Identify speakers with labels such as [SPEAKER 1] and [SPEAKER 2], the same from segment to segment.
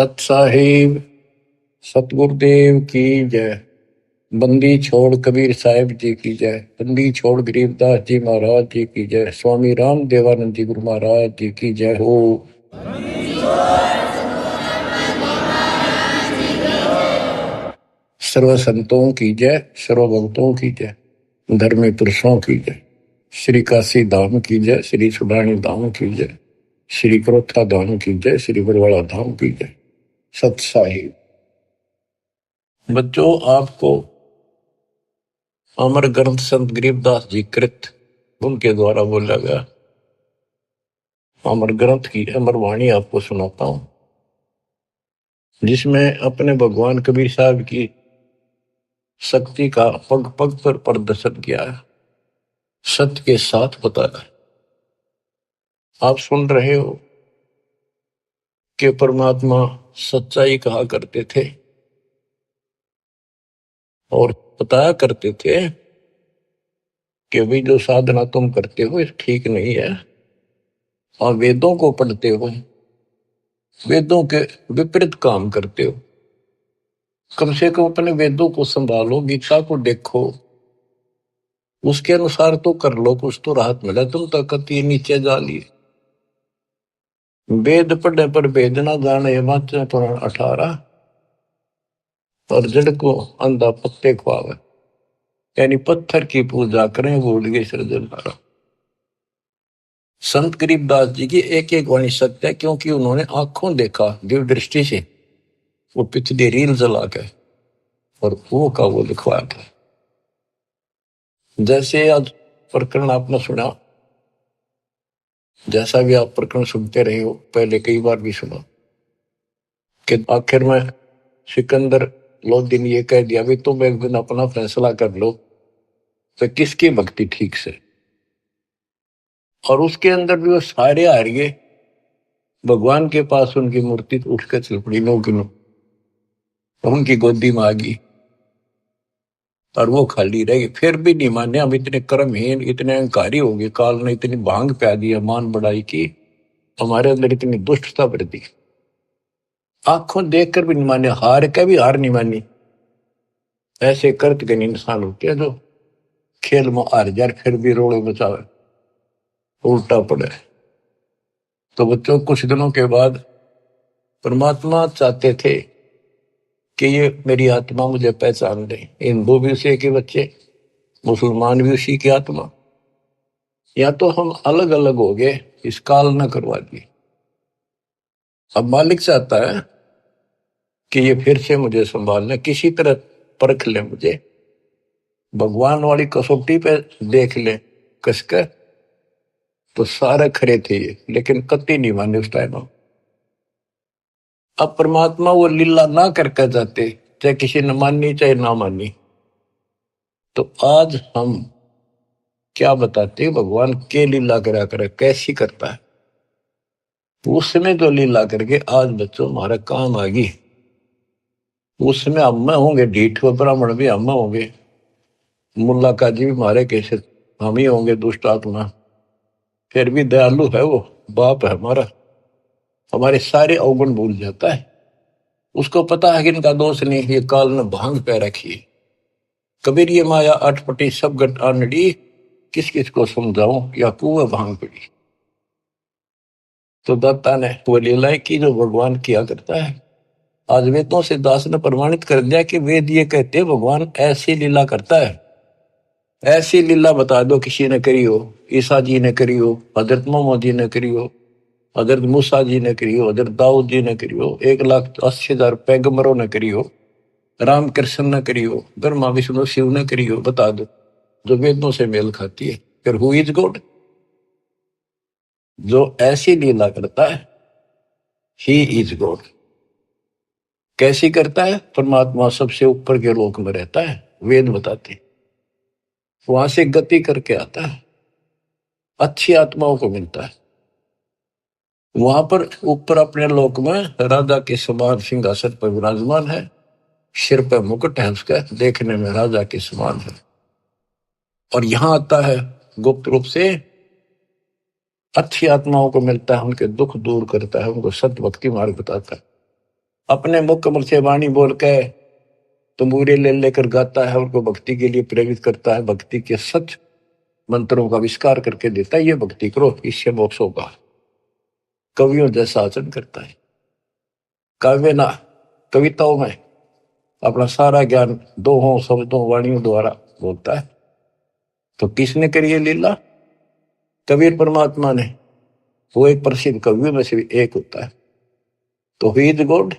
[SPEAKER 1] सत साहिब सतगुरुदेव की जय। बंदी छोड़ कबीर साहिब जी की जय। बंदी छोड़ गरीबदास जी महाराज जी की जय। स्वामी राम देवानंद जी गुरु महाराज जी की जय हो। सर्व संतों की जय, सर्व भक्तों की जय, धर्मी पुरुषों की जय। श्री काशी धाम की जय, श्री सुडानी धाम की जय, श्री क्रोथा धाम की जय, श्री बरवाड़ा धाम की जय। सत साहिब बच्चों, आपको अमर ग्रंथ संत गरीबदास जी कृत उनके द्वारा बोला गया अमर ग्रंथ की अमर वाणी आपको सुनाता हूं, जिसमें अपने भगवान कबीर साहब की शक्ति का पग पग पर प्रदर्शन किया है, सत्य के साथ बताया। आप सुन रहे हो कि परमात्मा सच्चाई कहा करते थे और बताया करते थे कि भाई जो साधना तुम करते हो ठीक नहीं है, और वेदों को पढ़ते हो, वेदों के विपरीत काम करते हो। कम से कम अपने वेदों को संभालो, गीता को देखो, उसके अनुसार तो कर लो, कुछ तो राहत मिला। तुम तो कति नीचे जा लिए। वेद पढ़ने पर वेद ना जाने, वाचा पुराण 18, और जड़ को अंधा पत्ते खुआवे, यानी पत्थर की पूजा करें भूल गए सृजनहारा। संत गरीबदास जी की एक एक वाणी सत्य है, क्योंकि उन्होंने आंखों देखा दिव्य दृष्टि से, वो पिछली रील जला के और वो का वो लिखवाया था। जैसे आज प्रकरण आपने सुना, जैसा भी आप प्रकरण सुनते रहे हो, पहले कई बार भी सुना कि आखिर में सिकंदर लोधी ने ये कह दिया, भी तुम एक दिन अपना फैसला कर लो तो किसकी भक्ति ठीक से। और उसके अंदर भी वो सारे हार गए। भगवान के पास उनकी मूर्ति उठ कर चल पड़ी, नो किनो उनकी गोदी में आ गई और वो खाली रह गई। फिर भी नहीं माने, हम इतने कर्महीन, इतने अहंकारी हो गए, काल ने इतनी भांग प्या दी, मान बढ़ाई की, हमारे अंदर इतनी दुष्टता भर दी। आंखों देखकर भी नहीं माने, हार के भी हार नहीं मानी। ऐसे कर्तज्ञ इंसान होते हैं जो खेल में हार जाए फिर भी रोड़े बचावे, उल्टा पड़े। तो बच्चों, कुछ दिनों के बाद परमात्मा चाहते थे कि ये मेरी आत्मा मुझे पहचान ले। हिंदू भी उसी के बच्चे, मुसलमान भी उसी की आत्मा, या तो हम अलग अलग हो गए, इस काल न करवा दिए। अब मालिक चाहता है कि ये फिर से मुझे संभाल ले, किसी तरह परख ले मुझे, भगवान वाली कसौटी पे देख ले कसकर। तो सारे खरे थे ये, लेकिन कति नहीं माने उस टाइम। अब परमात्मा वो लीला ना करके जाते, चाहे किसी ने मानी चाहे ना मानी। तो आज हम क्या बताते, भगवान के लीला करा करे, कैसी करता है। उसमें जो लीला करके आज बच्चों हमारा काम आ गई, उसमें हम होंगे ढीठ, ब्राह्मण भी हम होंगे, मुल्ला काजी भी मारे कैसे हम ही होंगे, दुष्ट आत्मा। फिर भी दयालु है वो, बाप है हमारा, हमारे सारे अवगुण भूल जाता है। उसको पता है कि इनका दोष नहीं, ये काल ने भांग पे रखी। कबीर ये माया अटपटी सब गट आनड़ी, किस किस को समझाऊं, या कुआ भांग पड़ी। तो दत्ता ने वो लीलाएं की जो भगवान किया करता है। आज वेदों से दास ने प्रमाणित कर दिया कि वेद ये कहते भगवान ऐसी लीला करता है। ऐसी लीला बता दो किसी ने करी हो, ईसा जी ने करी हो, हजरत मोहम्मद जी ने करी हो, हजरत मूसा जी ने करी हो, हजरत दाऊद जी ने करी हो, 1,80,000 पैगंबरों ने करी हो, राम कृष्ण ने करी हो, ब्रह्मा विष्णु शिव ने करी हो, बता दो जो वेदों से मेल खाती है। फिर हु इज गॉड? जो ऐसी लीला करता है, ही इज गॉड। कैसी करता है? परमात्मा सबसे ऊपर के लोक में रहता है, वेद बताते, वहां से गति करके आता है, अच्छी आत्माओं को मिलता है। वहां पर ऊपर अपने लोक में राजा के समान सिंहासन पर विराजमान है, सिर पर मुकुट है उसका, देखने में राजा के समान है। और यहां आता है गुप्त रूप से, अच्छी आत्माओं को मिलता है, उनके दुख दूर करता है, उनको सत्य भक्ति मार्ग बताता है। अपने मुख कमल से वाणी बोल के तंबूरे ले लेकर गाता है, उनको भक्ति के लिए प्रेरित करता है, भक्ति के सच मंत्रों का आविष्कार करके देता है। ये भक्ति करो, इससे मोक्ष होगा। कवियों जैसा आचरण करता है। काव्य ना कविताओं में अपना सारा ज्ञान दोहों शब्दों वाणियों द्वारा बोलता है। तो किसने करी ये लीला? कबीर परमात्मा ने। वो एक प्रसिद्ध कवियों में से भी एक होता है। तो he is God,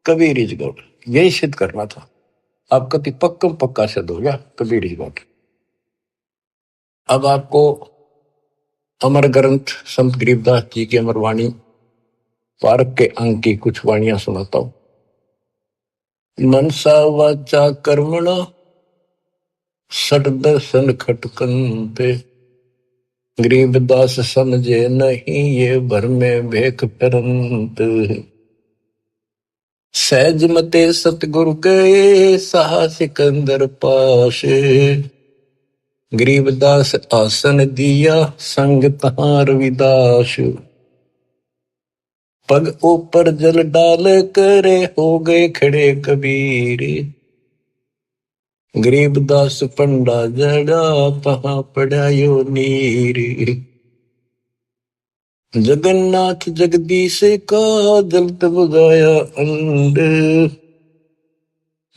[SPEAKER 1] Kabir is God, यही सिद्ध करना था। अब कति पक्का पक्का सिद्ध हो गया, कबीर इज गॉड। अब आपको अमर ग्रंथ संत गरीबदास जी की अमर वाणी पारक के अंक की कुछ वाणियां सुनाता हूं। मनसा वाचा कर्मण सट दर्शन खटकंते, गरीबदास समझे नहीं ये भर में भेख फिरंत। सहज मते सतगुरु गए सहा सिकंदर पास, गरीबदास आसन दिया संग तहां रविदास। पग ऊपर जल डाल करे हो गए खड़े कबीर, गरीबदास पंडा जड़ा तहां पड़ा यो नीर। जगन्नाथ जगदीश का जलत बुझाया अंड,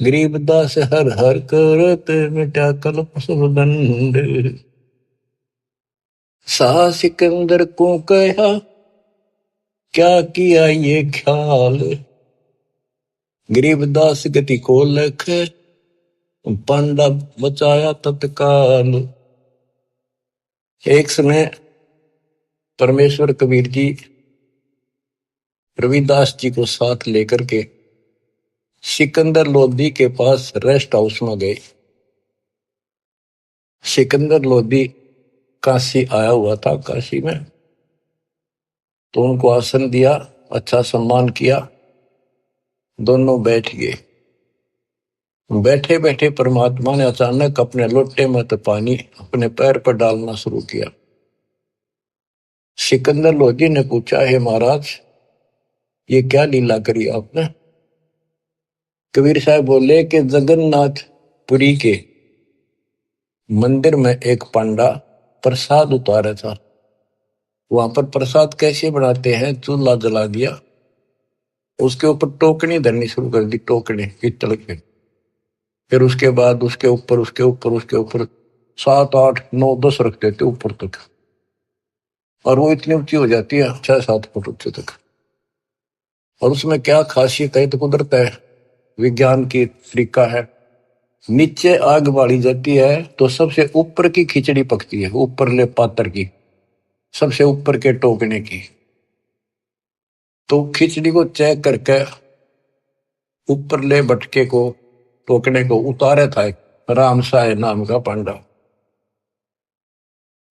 [SPEAKER 1] गरीबदास हर हर करत मिटा कल्प सब दंड। शाह सिकंदर को कहा क्या किया ये ख्याल, गरीबदास गति को लख पांडा बचाया तत्काल। एक समय परमेश्वर कबीर जी रविदास जी को साथ लेकर के सिकंदर लोधी के पास रेस्ट हाउस में गए। सिकंदर लोधी काशी आया हुआ था, काशी में। तो उनको आसन दिया, अच्छा सम्मान किया, दोनों बैठ गए। बैठे बैठे परमात्मा ने अचानक अपने लोटे में तो पानी अपने पैर पर डालना शुरू किया। सिकंदर लोधी ने पूछा, हे महाराज ये क्या लीला करी आपने? कबीर साहब बोले कि जगन्नाथपुरी के मंदिर में एक पांडा प्रसाद उतारा था। वहां पर प्रसाद कैसे बनाते हैं? चूल्हा जला दिया, उसके ऊपर टोकनी धरनी शुरू कर दी, टोकनी पित्तल के। फिर उसके बाद उसके ऊपर 7 8 9 10 रख देते ऊपर तक, और वो इतनी ऊंची हो जाती है 6 7 फुट ऊंचे तक। और उसमें क्या खासियत है? तो कुदरत है, विज्ञान की तरीका है। नीचे आग बाली जाती है तो सबसे ऊपर की खिचड़ी पकती है, ऊपर ले पात्र की, सबसे ऊपर के टोकने की। तो खिचड़ी को चेक करके ऊपर ले बटके को, टोकने को उतारे था एक राम साय नाम का पांडा।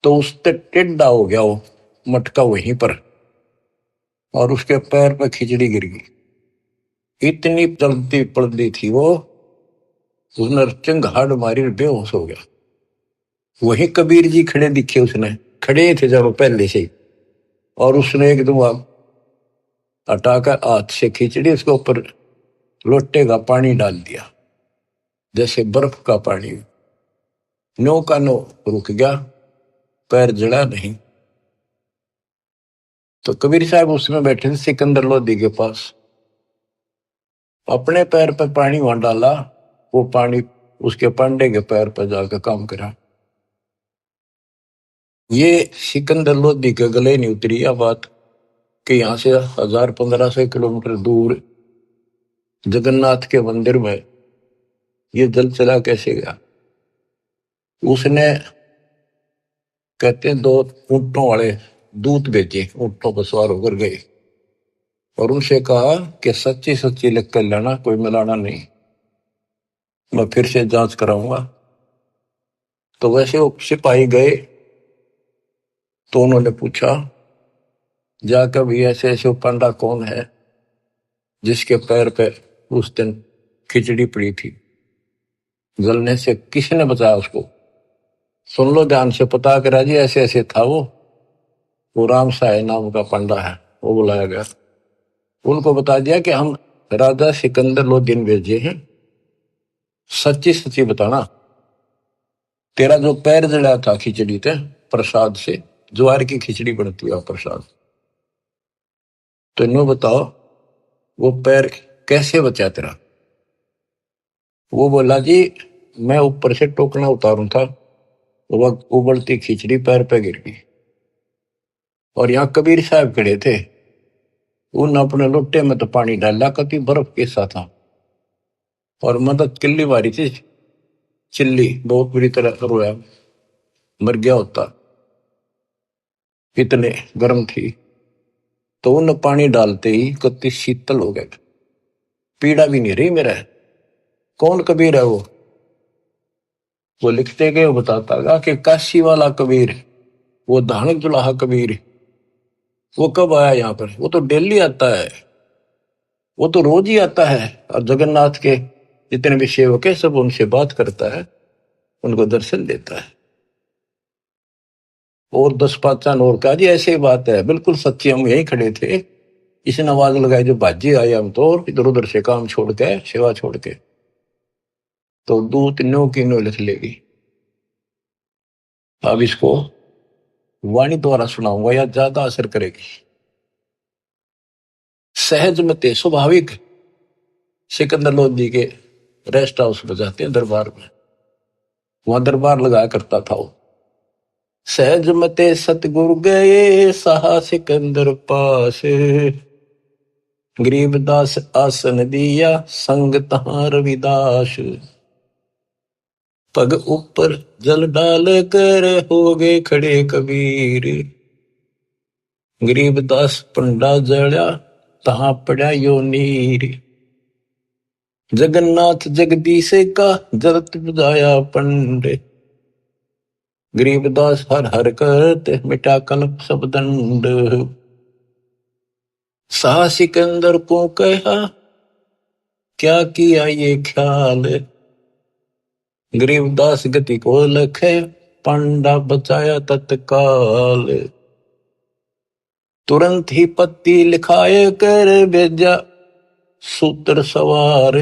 [SPEAKER 1] तो उससे टेढ़ा हो गया वो मटका वहीं पर, और उसके पैर पर खिचड़ी गिर गई। इतनी जल्दी पड़ती थी वो, उसने चिंगाड़ मारी, बेहोश हो गया। वही कबीर जी खड़े दिखे, उसने खड़े थे जब पहले से ही, और उसने एकदम हटाकर हाथ से खिचड़ी उसके ऊपर लोटे का पानी डाल दिया, जैसे बर्फ का पानी। नो का नो रुक गया, पैर जड़ा नहीं। तो कबीर साहब उसमें बैठे थे सिकंदर लोधी के पास, अपने पैर पर पानी वहां डाला, वो पानी उसके पांडे के पैर पर जाकर काम करा। ये सिकंदर लोधी के गले नहीं उतरी यह बात कि यहां से 1000-1500 किलोमीटर दूर जगन्नाथ के मंदिर में ये जल चला कैसे गया। उसने कहते हैं 2 ऊंटों वाले दूत भेजे, ऊंटों पर सवार होकर गए और उनसे कहा कि सच्ची सच्ची लिख कर लेना, कोई मिलाना नहीं, मैं फिर से जांच कराऊंगा। तो वैसे वो सिपाही गए, तो उन्होंने पूछा जाकर भी ऐसे ऐसे पांडा कौन है जिसके पैर पे उस दिन खिचड़ी पड़ी थी, जलने से किसने बताया उसको? सुन लो ध्यान से, पता करा जी, ऐसे ऐसे था वो राम साय नाम का पंडा है। वो बुलाया गया, उनको बता दिया कि हम राजा सिकंदर लोदीन भेजे हैं, सच्ची सच्ची बताना, तेरा जो पैर जड़ा था खिचड़ी थे प्रसाद से, ज्वार की खिचड़ी बनती है प्रसाद, तो इन्हों बताओ वो पैर कैसे बचा तेरा। वो बोला जी मैं ऊपर से टोकना उतारू था, वो उबलती खिचड़ी पैर पे गिर गई, और यहाँ कबीर साहब खड़े थे, उन अपने लोटे में तो पानी डाला, कति बर्फ के साथ था, और मदद किल्ली मारी थी, चिल्ली बहुत बुरी तरह रोया, मर गया होता, इतने गर्म थी। तो उन पानी डालते ही कति शीतल हो गए, पीड़ा भी नहीं रही मेरा। कौन कबीर है वो लिखते गए, वो बताता गा कि काशी वाला कबीर, वो धानक जुलाहा कबीर, वो कब आया यहाँ पर, वो तो डेली आता है, वो तो रोज ही आता है, और जगन्नाथ के जितने भी सेवक है सब उनसे बात करता है, उनको दर्शन देता है। और 10 5 और का जी ऐसे ही बात है, बिल्कुल सच्ची, हम यहीं खड़े थे, इसने आवाज लगाई जो बाजी आए, हम तो इधर उधर से काम छोड़ के सेवा छोड़ के, तो 2 3 की नो लिख लेगी। अब इसको वाणी द्वारा सुनाऊंगा या ज्यादा असर करेगी। सहज मते स्वाभाविक सिकंदर लोधी के रेस्ट हाउस में जाते हैं दरबार में, वहां दरबार लगाया करता था वो। सहज मते सतगुरु गए सहा सिकंदर पास, गरीबदास आसन दिया संग तहां रविदास, पग ऊपर जल डाल कर हो गए खड़े कबीर, गरीबदास पंडा जड़ा तहां पड़ा यो नीर, जगन्नाथ जगदीश का जरत बुझाया पंडे, गरीबदास हर हर करते मिटा कल्प सब दंड, सा सिकंदर को कहा क्या किया ये ख्याल, गरीबदास गति को लखे पंडा बचाया तत्काल, तुरंत ही पत्ती लिखाए कर भेजा सूत्र सवार,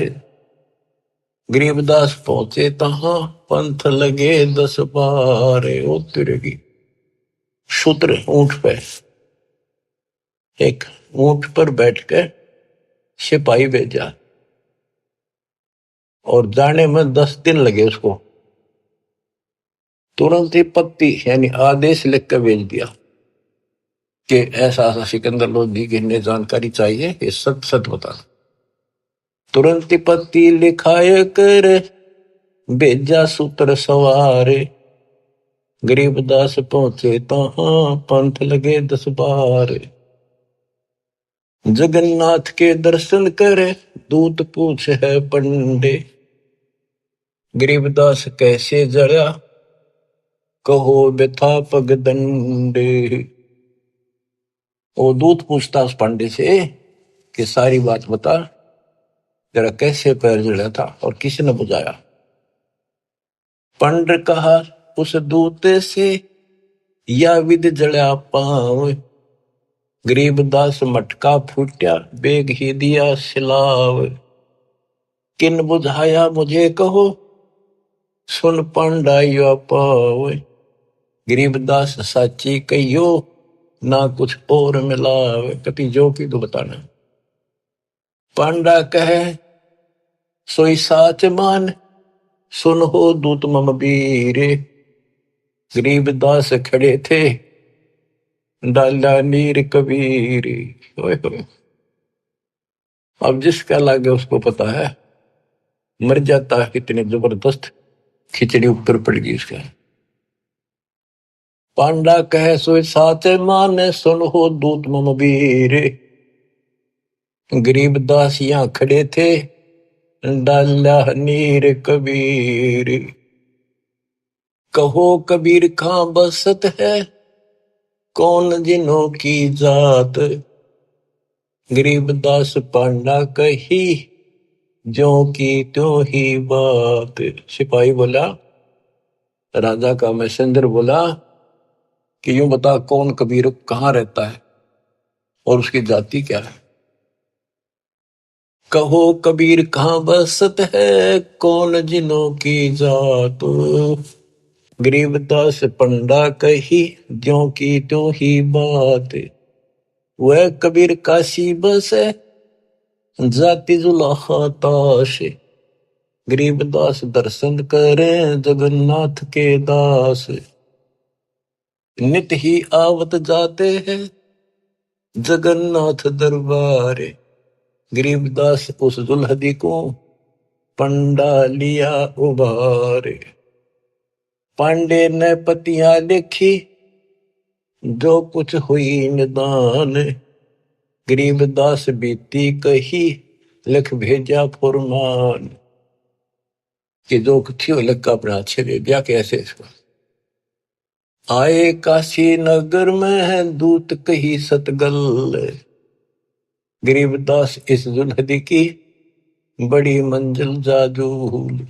[SPEAKER 1] गरीबदास पहुंचे तहां पंथ लगे 10 12, उतरेगी सूत्र ऊंट पे, एक ऊंट पर बैठकर सिपाही भेजा, और जाने में 10 दिन लगे उसको, तुरंत ही पत्ती यानी आदेश लिख कर भेज दिया कि ऐसा ऐसा सिकंदर लोधी की इन्हें जानकारी चाहिए, ये सत सत बता। तुरंत ही पत्ती लिखाए कर भेजा सूत्र सवारे, गरीबदास पहुंचे तहां पंथ लगे 10 12, जगन्नाथ के दर्शन करे दूत पूछ है पंडे, गरीबदास कैसे जड़ा कहो व्यथा पग दंडे। वो दूत पूछता उस पंडे से कि सारी बात बता, जरा कैसे पैर जड़ा था और किसने बुझाया। पंड कहा उस दूत से या विध जड़ा पाव, गरीबदास मटका फूट्या बेग ही दिया सिलाव, किन बुझाया मुझे कहो सुन पंडा यो पाव, गरीबदास साची कहियो ना कुछ और मिलावे, कति जो की तो बताना। पांडा कहे सोई साच मान सुन हो दूत मम वीरे, गरीबदास खड़े थे डाला नीर कबीर। अब जिसका लागे उसको पता है, मर जाता है कितने जबरदस्त खिचड़ी ऊपर पड़ गई उसका। पांडा कहे सोई साचे माने सुन हो दूत मम वीरे, गरीबदास यहां खड़े थे डाला नीर कबीर, कहो कबीर खां बसत है कौन जिनों की जात, गरीबदास पांडा कही जो की त्यों ही बात। सिपाही बोला, राजा का मैसेंजर बोला कि यूं बता कौन कबीर कहाँ रहता है और उसकी जाति क्या है। कहो कबीर कहाँ बसत है, कौन जिनों की जात। गरीबदास पंडा कही, ज्यों की त्यों ही बात। वह कबीर काशी बसे, जाति जुलाहा ताश। गरीबदास दर्शन करें, जगन्नाथ के दास। नित ही आवत जाते हैं, जगन्नाथ दरबार। गरीबदास उस दुल्हदी को, पंडा लिया उबार। पांडे ने पतियां लिखी, जो कुछ हुई निदान। गरीबदास बीती कही, लिख भेजा फुरमान। कि जो कुछ हो लग अपने अच्छे दे दिया। कैसे आए काशी नगर में है, दूत कही सतगल। गरीबदास इस दुल्हदी की, बड़ी मंजिल जाजूल।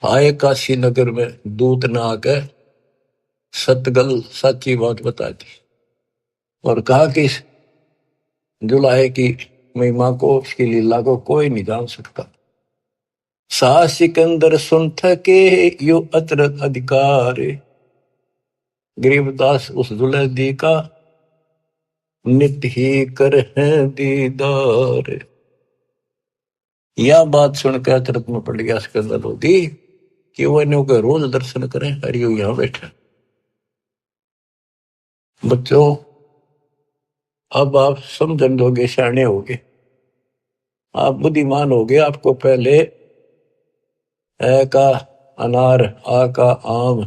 [SPEAKER 1] आए काशी नगर में, दूत ना आकर सतगल सच्ची बात बता दी। और कहा कि इस जुलाहे की महिमा को, उसकी लीला को कोई नहीं जान सकता। शाह सिकंदर सुन थके, यो अचरज अधिकार। गरीबदास उस दुल्हदी का, नित ही कर है दीदार। यह बात सुनकर अचरज में पड़ गया सिकंदर लोधी कि वो इन्हों के रोज दर्शन करें। हरियो यहां बैठा। बच्चों, अब आप समझन दोगे, सियाने होगे, आप बुद्धिमान होगे। आपको पहले ए का अनार, आ का आम,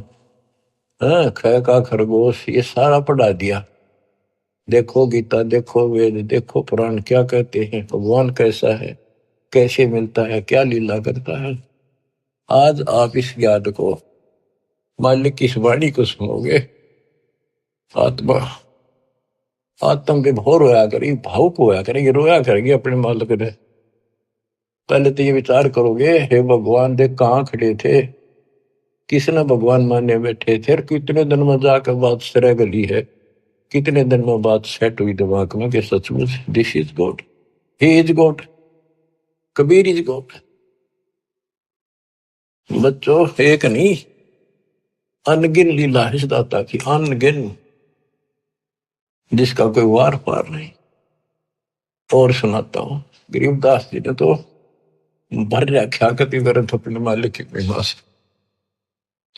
[SPEAKER 1] ख का खरगोश, ये सारा पढ़ा दिया। देखो गीता, देखो वेद, देखो पुराण क्या कहते हैं, भगवान कैसा है, कैसे मिलता है, क्या लीला करता है। आज आप इस ज्ञान को, मालिक की इस वाणी को सुनोगे, आत्मा आत्म विभोर होया करेगी, भावुक होया करेगी, रोया करेगी अपने मालिक ने। पहले तो ये विचार करोगे, हे भगवान देख कहाँ खड़े थे, किसने भगवान माने बैठे थे, और कितने दिन में जाकर बात सिरा गली है, कितने दिन में बात सेट हुई दिमाग में कि सचमुच this is God, he is God, Kabir is God. बच्चों, एक नहीं, अनगिन लीला है इस दाता की, अनगिन, जिसका कोई वार पार नहीं। और सुनाता हूं, गरीबदास जी ने तो भर रखा कति वरत अपने मालिक की महिमा से।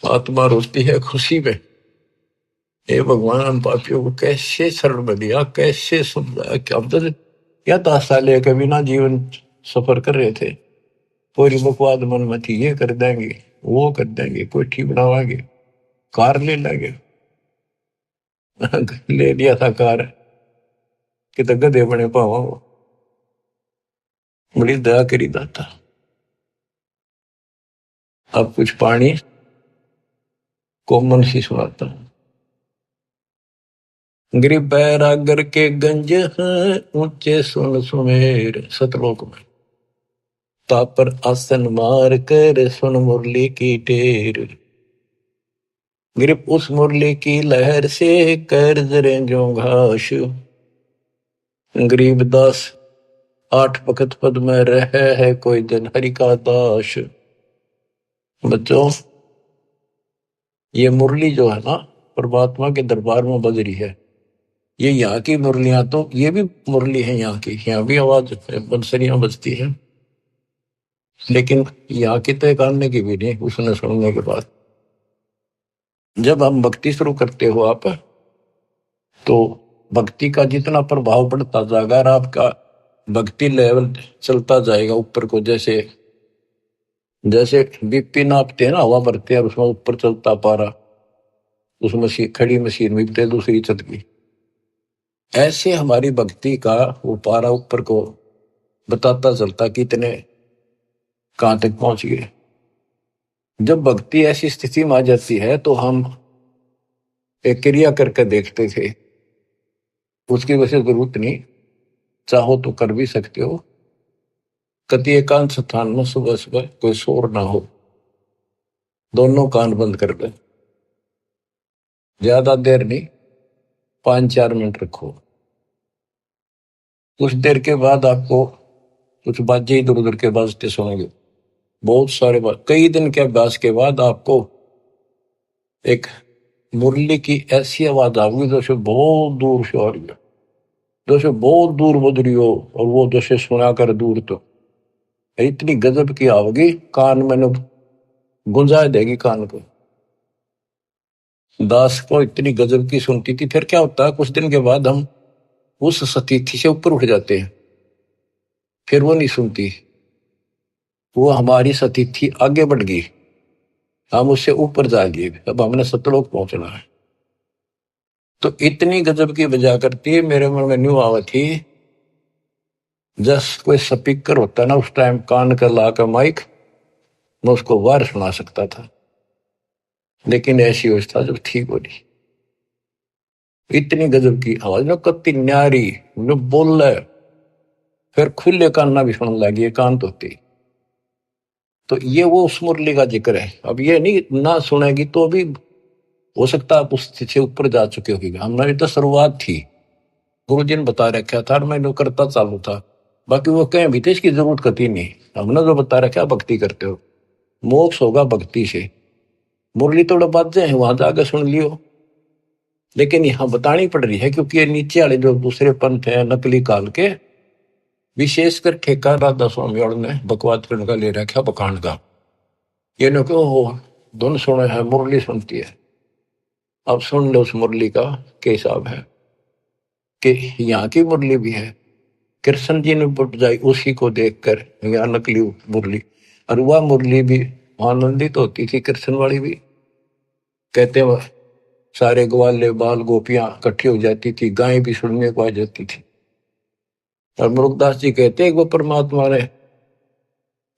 [SPEAKER 1] आत्मा रोती है खुशी में, हे भगवान हम पापियों को कैसे शरण में दिया, कैसे समझाया कि हम तो क्या दास्ता लेकर बिना जीवन सफर कर रहे थे। पूरी बकवाद मन में थी, ये कर देंगे, वो कर देंगे, कोठी बनावाएंगे, कार ले लेंगे। ले लिया था कार, कि तो गधे बने पावा। बड़ी दया करी दाता। अब कुछ पानी कोमल सी सुनाता हूं। गरीब बैरागर के गंज हैं, ऊंचे सुन सुमेर, सतलोक में तापर आसन मार कर, सुन मुरली की टेर। गिरप उस मुरली की लहर से, कर जरे जो घास। गरीबदास आठ पकत पद में रह है, कोई जन हरि का दास। बच्चों, ये मुरली जो है ना, परमात्मा के दरबार में बज रही है। ये यहाँ की मुरलियां तो, ये भी मुरली है यहाँ की, यहाँ भी आवाज बंसरियां बजती है, लेकिन यहाँ की तो एक आने की भी नहीं। उसने सुनने के बाद जब हम भक्ति शुरू करते हो आप, तो भक्ति का जितना प्रभाव पड़ता जाएगा, और आपका भक्ति लेवल चलता जाएगा ऊपर को। जैसे जैसे बीपी नापते हैं ना, हवा भरते हैं और उसमें ऊपर चलता पारा, उस मशीन, खड़ी मशीन में दूसरी छत की, ऐसे हमारी भक्ति का वो पारा ऊपर को बताता चलता कितने कहां तक पहुंच गए। जब भक्ति ऐसी स्थिति में आ जाती है, तो हम एक क्रिया करके देखते थे, उसकी वजह जरूरत नहीं, चाहो तो कर भी सकते हो। कति एकांत स्थान में सुबह सुबह कोई शोर ना हो, दोनों कान बंद कर दे, ज्यादा देर नहीं, 5-4 मिनट रखो। कुछ देर के बाद आपको कुछ बाजे इधर उधर के बाजते सुनेंगे, बहुत सारे कई दिन के अभ्यास के बाद आपको एक मुरली की ऐसी आवाज आएगी जैसे बहुत दूर से आ रही है, जैसे बहुत दूर बज रही हो, और वो जैसे सुना कर दूर तो इतनी गजब की आवेगी, कान में गुंजा देगी कान को। दास को इतनी गजब की सुनती थी। फिर क्या होता है, कुछ दिन के बाद हम उस सतीथि से ऊपर उठ जाते हैं, फिर वो नहीं सुनती, वो हमारी सतीथि आगे बढ़ गई, हम उससे ऊपर जा गए, अब हमने सतलोक पहुंचना है। तो इतनी गजब की बजा करती है, मेरे मन में न्यू आवा थी जस कोई स्पीकर होता ना उस टाइम कान कर ला कर माइक, मैं उसको बाहर सुना सकता था, लेकिन ऐसी अवस्था जब ठीक हो रही, इतनी गजब की आवाज न कत्ती न्यारी न बोल रहा है, फिर खुले कान ना भी सुनने लगी, कान तो होती। तो ये वो उस मुरली का जिक्र है। अब ये नहीं ना सुनेगी तो भी हो सकता आप उस से ऊपर जा चुके होगी, हमारी तो शुरुआत थी, गुरु जी ने बता रखा था, मैंने करता चालू था, बाकी वो कहीं भी थे इसकी जरूरत कती नहीं, हमने जो बता रखा भक्ति करते हो, मोक्ष होगा भक्ति से। मुरली थोड़ा बाजे हैं वहां जाकर सुन लियो, लेकिन यहाँ बतानी पड़ रही है क्योंकि ये नीचे वाले जो दूसरे पंथ है नकली काल के, विशेषकर ठेका राधा स्वामी और ने बकवाद करने का ले रखा बखान का, ये नो क्यों हो धुन सुने है मुरली सुनती है। अब सुन लो उस मुरली का क्या हिसाब है कि यहाँ की मुरली भी है, कृष्ण जी ने बजाई उसी को देखकर, यहाँ नकली मुरली, और वह मुरली भी आनंदित होती थी, कृष्ण वाली भी, कहते वह सारे ग्वाले बाल गोपियां इकट्ठी हो जाती थी, गायें भी सुनने को आ जाती थी। और मुरुगदास जी कहते हैं वो परमात्मा ने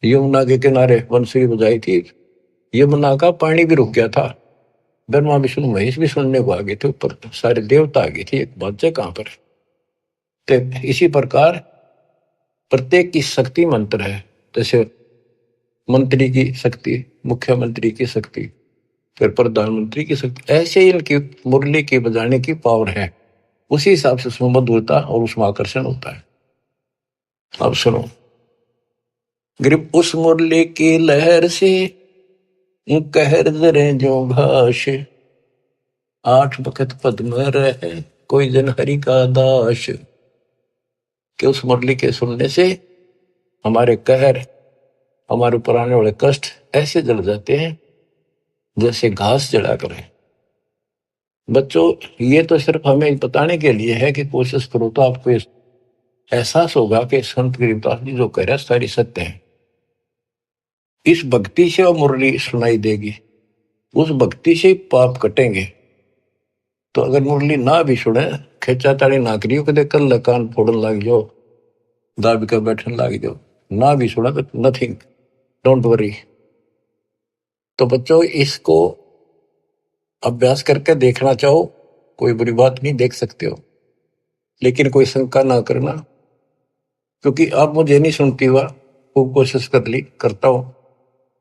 [SPEAKER 1] यमुना के किनारे बंसुरी बजाई थी, यमुना का पानी भी रुक गया था, ब्रह्मा विष्णु महेश भी सुनने को आ गए थे, ऊपर सारे देवता आ गए थे, एक बात है कहां पर। तो इसी प्रकार प्रत्येक की शक्ति मंत्र है, जैसे मंत्री की शक्ति, मुख्यमंत्री की शक्ति, फिर प्रधानमंत्री की शक्ति, ऐसे ही इनकी मुरली की बजाने की पावर है, उसी हिसाब से उसमें मधुरता और उसमें आकर्षण होता है। अब सुनो, ग्रिप उस मुरली की लहर से कहर जरे जो घास, आठ बखत पद में रहे कोई जन हरि का दास, कि उस मुरली के सुनने से हमारे कहर, हमारे ऊपर आने वाले कष्ट ऐसे जल जाते हैं जैसे घास जला करें। बच्चों, ये तो सिर्फ हमें बताने के लिए है कि कोशिश करो तो आपको एहसास होगा कि संत गरीबदास जी जो कह रहे हैं सारी सत्य है। इस भक्ति से वो मुरली सुनाई देगी, उस भक्ति से पाप कटेंगे। तो अगर मुरली ना भी सुने, खेचाताड़ी ना करियो कदे कल कान फोड़न लग जाओ, दाबी कर बैठन लग जाओ, ना भी सुना तो नथिंग, डोंट वरी। तो बच्चों, इसको अभ्यास करके देखना चाहो, कोई बुरी बात नहीं, देख सकते हो, लेकिन कोई शंका ना करना, क्योंकि अब मुझे नहीं सुनती हुआ, खूब कोशिश कर ली, करता हूं।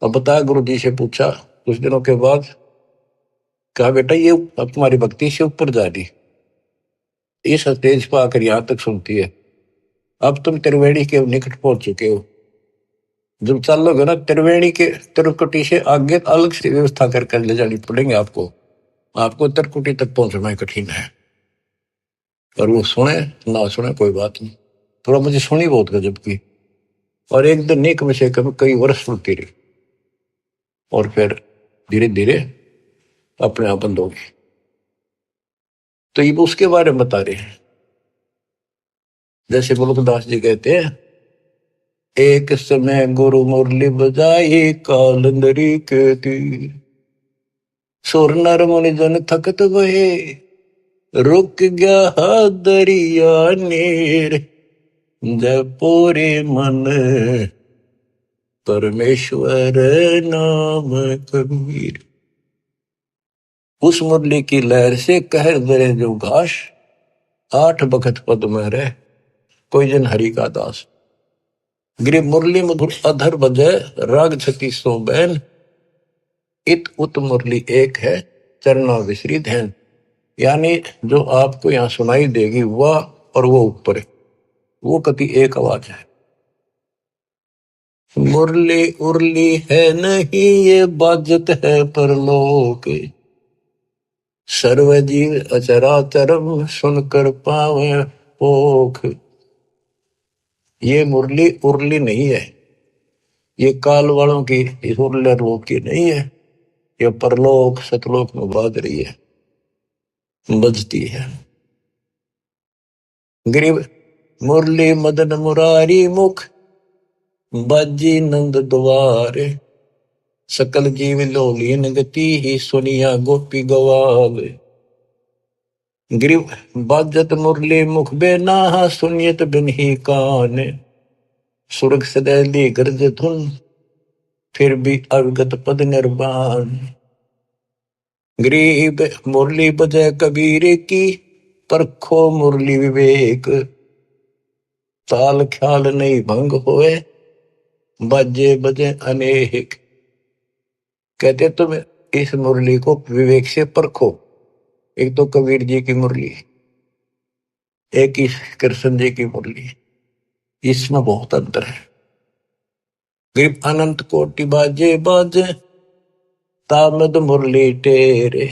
[SPEAKER 1] अब बताया, गुरु जी से पूछा कुछ दिनों के बाद, कहा बेटा ये अब तुम्हारी भक्ति से ऊपर जा रही, इस स्टेज पर आकर यहां तक सुनती है, अब तुम त्रिवेणी के निकट पहुंच चुके हो, जब चलोगे ना त्रिवेणी के त्रिकुटी से आगे अलग से व्यवस्था करके ले जानी पड़ेंगे आपको, आपको त्रिकुटी तक पहुंचना कठिन है। और वो सुने ना सुने कोई बात नहीं, थोड़ा मुझे सुनी बहुत गजब की, और एक दिन नेक में से कई वर्ष सुनती रही, और फिर धीरे धीरे अपने आप बंद हो गई। तो ये उसके बारे में बता रहे हैं, जैसे मुल्कदास जी कहते हैं, एक समय गुरु मुरली बजाई कालंदरी के तीर, सुर नर मुनि जन थकत वहे, रुक गया दरिया नीर, जपोरे मन परमेश्वर नाम कबीर। उस मुरली की लहर से कहर दरे जो घास, आठ बखत पद में रह कोई जन हरि का दास। गिरि मुरली मधुर अधर बजे राग छती सो बैन, इत उत मुरली एक है चरना विसरी धैन। यानी जो आपको यहाँ सुनाई देगी वह और वो ऊपर है, वो कति एक आवाज है। मुरली उरली है नहीं ये बाजत है परलोक, सर्वजीव अचराचरम सुनकर पावे पोख। ये मुरली उरली नहीं है, ये काल वालों की इस उरले रोग की नहीं है, ये परलोक सतलोक में बाज रही है, बजती है। गरीब मुरली मदन मुरारी मुख, बाजी नंद द्वारे, सकल जीव लोलीन गति ही सुनिया गोपी गवावे। गरीब बाजत मुरली मुख बेना सुनियत बिन ही कान, सुरग सदैली गर्ज धुन फिर भी अवगत पद निर्वाण। गरीब मुरली बजय कबीर की, परखो मुरली विवेक, ताल ख्याल नहीं भंग होए, बाजे बजे अनेक। कहते तुम इस मुरली को विवेक से परखो। एक तो कबीर जी की मुरली, एक ही कृष्ण जी की मुरली, इसमें बहुत अंतर है। गरीब अनंत कोटि बाजे बाजे, तामद मुरली टेरे,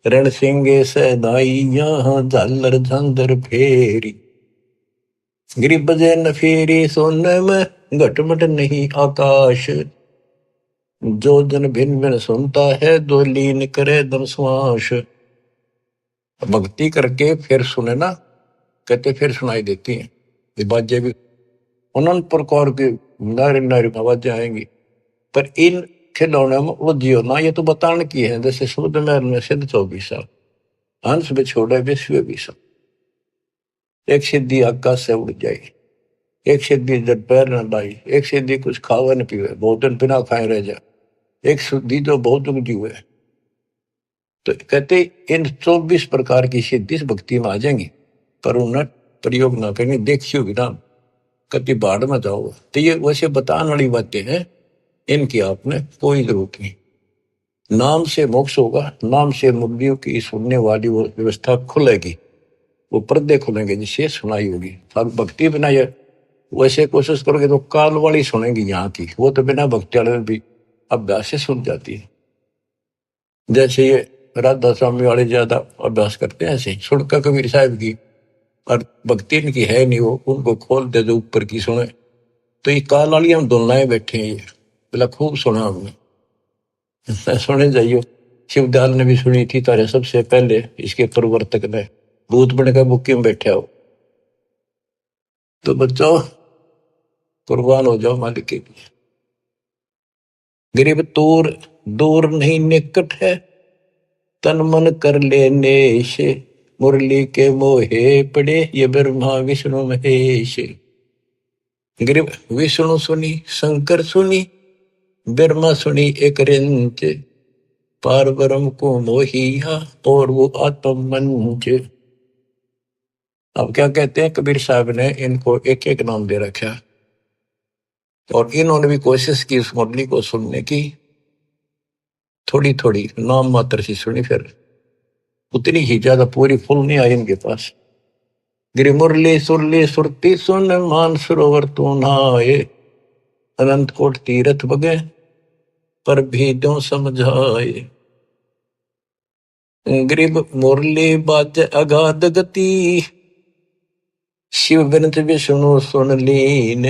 [SPEAKER 1] रण सिंगे सदाइया झालर झंझर फेरी। गरीब बजे न फेरी सोने में घटमट नहीं आकाश, जो जन भिन्न भिन्न सुनता है दो लीन करे दम श्वास। भक्ति करके फिर सुने ना, कहते फिर सुनाई देती हैं ये बाजे भी, अनंत प्रकार की नारी नारी आवाजें आएंगी। पर इन खिलौने में वो जियो ना, ये तो बताने की है। जैसे सूद महल में सिद्ध 24 साल, हंस में छोड़े विश्व 20 साल, एक सिद्धि आकाश से उड़ जाए, एक सिद्धि जब पैर न लाई, एक सिद्धि कुछ खावे न पीवे, बहुत दिन बिना खाए रह जा, एक सिद्धि तो बहुत उगजी हुए। तो कहते इन 24 प्रकार की सिद्धि इस भक्ति में आ जाएंगी, पर उन्हें प्रयोग ना करेंगे, देखियो भी ना, कति बाढ़ में जाओ। तो ये वैसे बताने वाली बातें हैं, इनकी आपने कोई जरूरत नहीं। नाम से मोक्ष होगा, नाम से मुक्तियों की सुनने वाली वो व्यवस्था खुलेगी, वो पर्दे खुलेंगे जिससे सुनाई होगी। भक्ति बिना ये वैसे कोशिश करोगे तो काल वाली सुनेंगी यहाँ की, वो तो बिना भक्ति वाले भी अभ्यास से सुन जाती है। जैसे ये राधा स्वामी वाले ज्यादा अभ्यास करते हैं, ऐसे सुनकर कबीर साहब की, और भक्ति इनकी है नहीं, वो उनको खोल दे जो ऊपर की सुने। तो ये काल वाली हम दोनों बैठे हैं, ये बोला खूब सुना हमने। सुने जाइयो, शिवदयाल ने भी सुनी थी तारे सबसे पहले, इसके प्रवर्तक ने भूत बन कर बुक्की में बैठा हो। तो बच्चों कुर्बान हो जाओ मालिक के लिए। गरीब तूर दूर नहीं निकट है, तन मन कर लेने से, मुरली के मोहे पड़े ये ब्रह्मा विष्णु महेश। गरीब विष्णु सुनी शंकर सुनी, ब्रह्मा सुनी एक रिंच, पार ब्रह्म को मोहिया और वो आत्म मंच। अब क्या कहते हैं कबीर साहब ने इनको एक एक नाम दे रखा, और इन्होंने भी कोशिश की उस मुरली को सुनने की, थोड़ी थोड़ी नाम मात्र से सुनी, फिर उतनी ही ज्यादा पूरी फुल नहीं आई इनके पास। गिरि मुरली सुरली सुरती सुन, मान सरोवर तू नहाए, अनंत कोट तीरथ बगे पर भी दो समझाए। गरीब मुरली बाज अगाध गति, शिव बिनत विष्णु सुन लीन,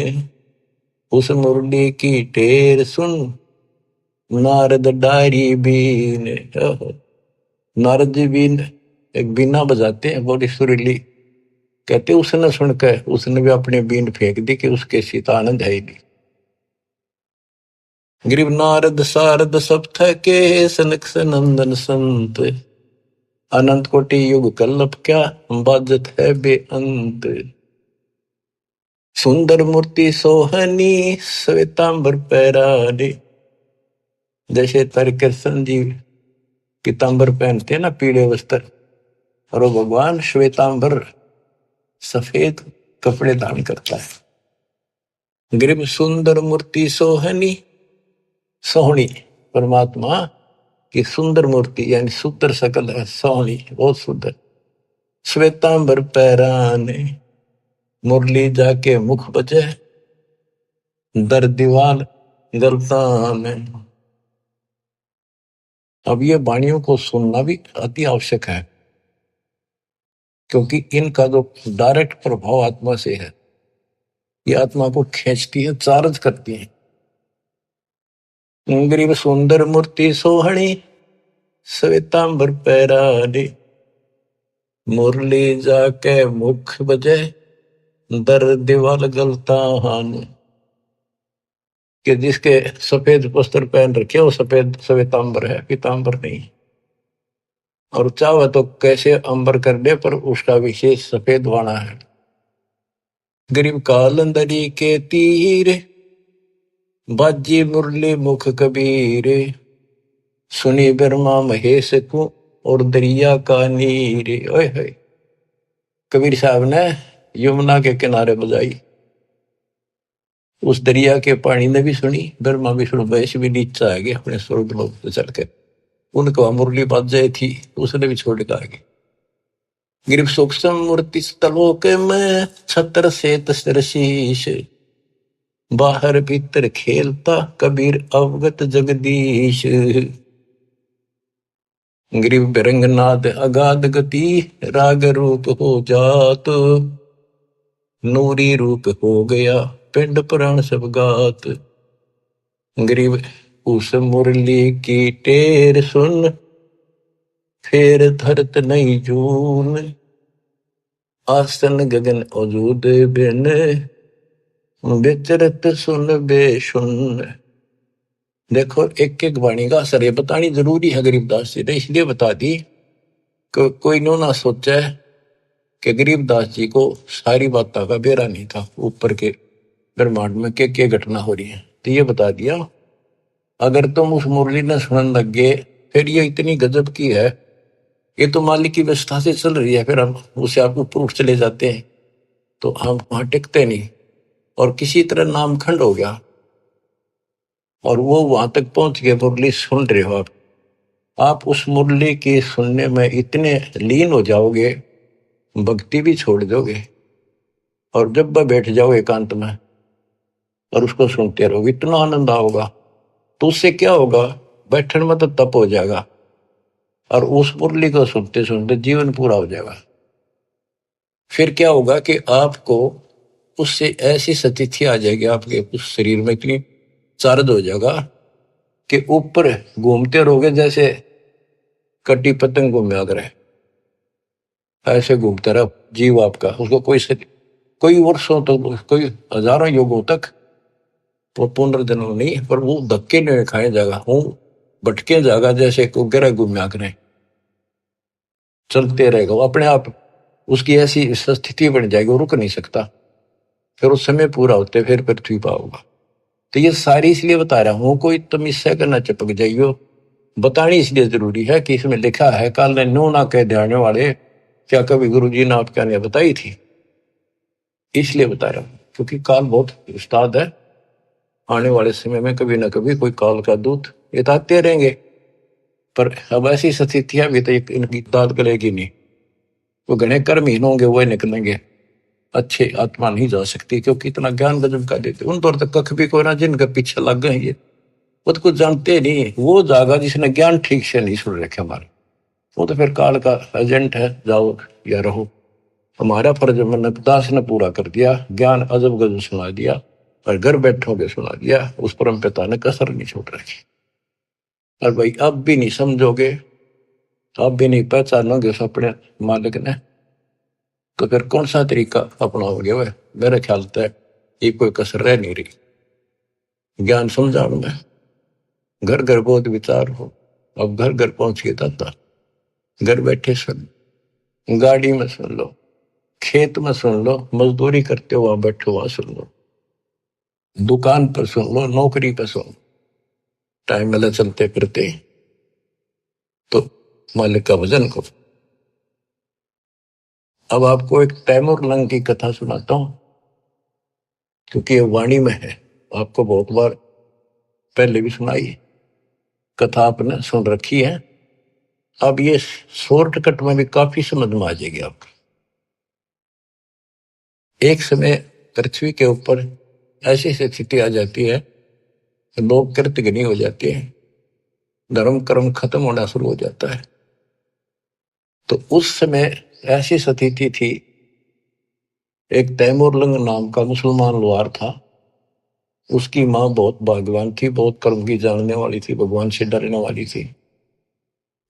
[SPEAKER 1] उस मुरली की टेर सुन, नारद डारी बीन। नारद जी बीन एक बीना बजाते हैं बड़ी सुरीली, कहते उसने सुनकर उसने भी अपनी बीन फेंक दी कि उसके सीता आनंद है नहीं। गरीब नारद सारद सब थके, सनक सनंदन संत, अनंत कोटि युग कल्लप क्या बाजत है बेअंत। सुंदर मूर्ति सोहनी श्वेतांबर पैरारे, जैसे तर कृष्ण जी पीतांबर पहनते हैं ना, पीले वस्त्र, और वो भगवान श्वेतांबर सफेद कपड़े धारण करता है। गरीब सुंदर मूर्ति सोहनी, सोहनी परमात्मा की सुंदर मूर्ति, यानी सुंदर सकल है, सोहनी बहुत सुंदर। श्वेतांबर पैराने, मुरली जाके मुख बजे, दर दीवाल गलतान। अब ये वाणियों को सुनना भी अति आवश्यक है, क्योंकि इनका जो डायरेक्ट प्रभाव आत्मा से है, ये आत्मा को खींचती है, चार्ज करती है। गरीब सुंदर मूर्ति सोहणी श्वेतांबर पैराडे, मुरली जाके मुख बजे दर दीवाल गलतान। कि जिसके सफेद वस्त्र पहन रखे वो सफेद श्वेतांबर है, पीतांबर नहीं। और चाहे तो कैसे अंबर कर दे, पर उसका विशेष सफेद वाणा है। गरीब कालंदरी के तीर बाजी मुरली मुख कबीर, सुनी ब्रह्मा महेश को और दरिया का नीर। ओए होए, कबीर साहब ने यमुना के किनारे बजाई, उस दरिया के पानी ने भी सुनी, ब्रह्मा विष्णु महेश भी नीचे आ गए अपने स्वर्ग लोक से चल के। उनको मुरली बाज जाए थी, उसने भी छोड़ कर आगे। गिरिव सूक्ष्म मूर्ति तलोक में छत्र से तस्तर शीश, बाहर भीतर खेलता कबीर अवगत जगदीश। ग्रीव बिरंगनाद अगाध गति, राग रूप हो जात, नूरी रूप हो गया पिंड पुराण सब गात। ग्रीव उस मुरली की टेर सुन, फेर धरत नहीं जून, आसन गगन अजूद बिन, विचरत सुन बेसुन। देखो, एक एक वाणी का असर ये बतानी जरूरी है गरीबदास जी ने, इसलिए बता दी कि कोई नो ना सोचा कि गरीबदास जी को सारी बातों का बेरा नहीं था, ऊपर के ब्रह्मांड में क्या घटना हो रही है। तो ये बता दिया, अगर तुम उस मुरली ने सुनने लग गए, फिर ये इतनी गजब की है, ये तो मालिक की व्यवस्था से चल रही है, फिर हम उसे आप ऊपर उठ चले जाते हैं तो हम वहां टिकते नहीं, और किसी तरह नामखंड हो गया और वो वहां तक पहुंच गए। मुरली सुन रहे हो आप उस मुरली की सुनने में इतने लीन हो जाओगे, भक्ति भी छोड़ दोगे, और जब वह बैठ जाओ एकांत में और उसको सुनते रहोगे, इतना आनंद आओगा। तो उससे क्या होगा, बैठने में तो तप हो जाएगा, और उस मुरली को सुनते सुनते जीवन पूरा हो जाएगा। फिर क्या होगा कि आपको उससे ऐसी स्थिति आ जाएगी, आपके उस शरीर में इतनी चार्ज हो जाएगा कि ऊपर घूमते रहोगे जैसे कटी पतंग घूमे अगर है, ऐसे घूमते रहो जीव आपका। उसको कोई वर्षों तक तो, कोई हजारों युगों तक वो पुनर्जन्म नहीं, पर वो धक्के नहीं खाए जाएगा, वो भटके जाएगा जैसे को गिरा घूमया करें, चलते रहेगा वो अपने आप। उसकी ऐसी स्थिति बन जाएगी, वो रुक नहीं सकता। फिर उस समय पूरा होते फिर पृथ्वी पर होगा। तो ये सारी इसलिए बता रहा हूं, कोई तुम इससे करना चिपक जाइयो, बतानी इसलिए जरूरी है कि इसमें लिखा है, काल ने नो ना कह देने वाले, क्या कभी गुरु जी ने आपके ने बताई थी, इसलिए बता रहा हूं। क्योंकि काल बहुत उस्ताद है, आने वाले समय में कभी ना कभी कोई काल का दूत बताते रहेंगे, पर अब ऐसी स्थितियां भी तो इनकी दाद गलेगी नहीं। वो घने कर्म हीन होंगे, वो निकलेंगे, अच्छे आत्मा नहीं जा सकती, क्योंकि इतना ज्ञान गजब का देते उन पर तक कख भी कोई ना, जिनके पीछे लग गए ये वो तो कुछ जानते नहीं। वो जागा जिसने ज्ञान ठीक से नहीं सुन रखे हमारे, वो तो फिर काल का एजेंट है, जाओ या रहो। हमारा फर्ज मैंने दास ने पूरा कर दिया, ज्ञान अजब गजब सुना दिया, और घर बैठोगे सुना दिया, उस परम पिता ने कसर नहीं छोड़ रखी। और भाई अब भी नहीं समझोगे, अब भी नहीं पहचानोगे उस अपने मालिक ने, तो फिर कौन सा तरीका अपनाओगे? वह मेरे ख्याल से ये कोई कसर रह नहीं रही। ज्ञान समझाओ में घर घर बहुत विचार हो, अब घर घर पहुंच के दाता, घर बैठे सुन, गाड़ी में सुन लो, खेत में सुन लो, मजदूरी करते हो वहां बैठो वहां सुन लो, दुकान पर सुन लो, नौकरी पर सुन, टाइम मिला चलते फिरते तो मालिक का भजन करो। अब आपको एक तैमूर लंग की कथा सुनाता हूं, क्योंकि ये वाणी में है, आपको बहुत बार पहले भी सुनाई कथा, आपने सुन रखी है। अब ये शॉर्टकट में भी काफी समझ में आ जाएगी आपको। एक समय पृथ्वी के ऊपर ऐसी स्थिति आ जाती है, लोग कृतघ्नी हो जाते हैं, धर्म कर्म खत्म होना शुरू हो जाता है। तो उस समय ऐसी स्थिति थी, एक तैमूरलंग नाम का मुसलमान लोहार था, उसकी माँ बहुत भाग्यवान थी, बहुत कर्म की जानने वाली थी, भगवान से डरने वाली थी,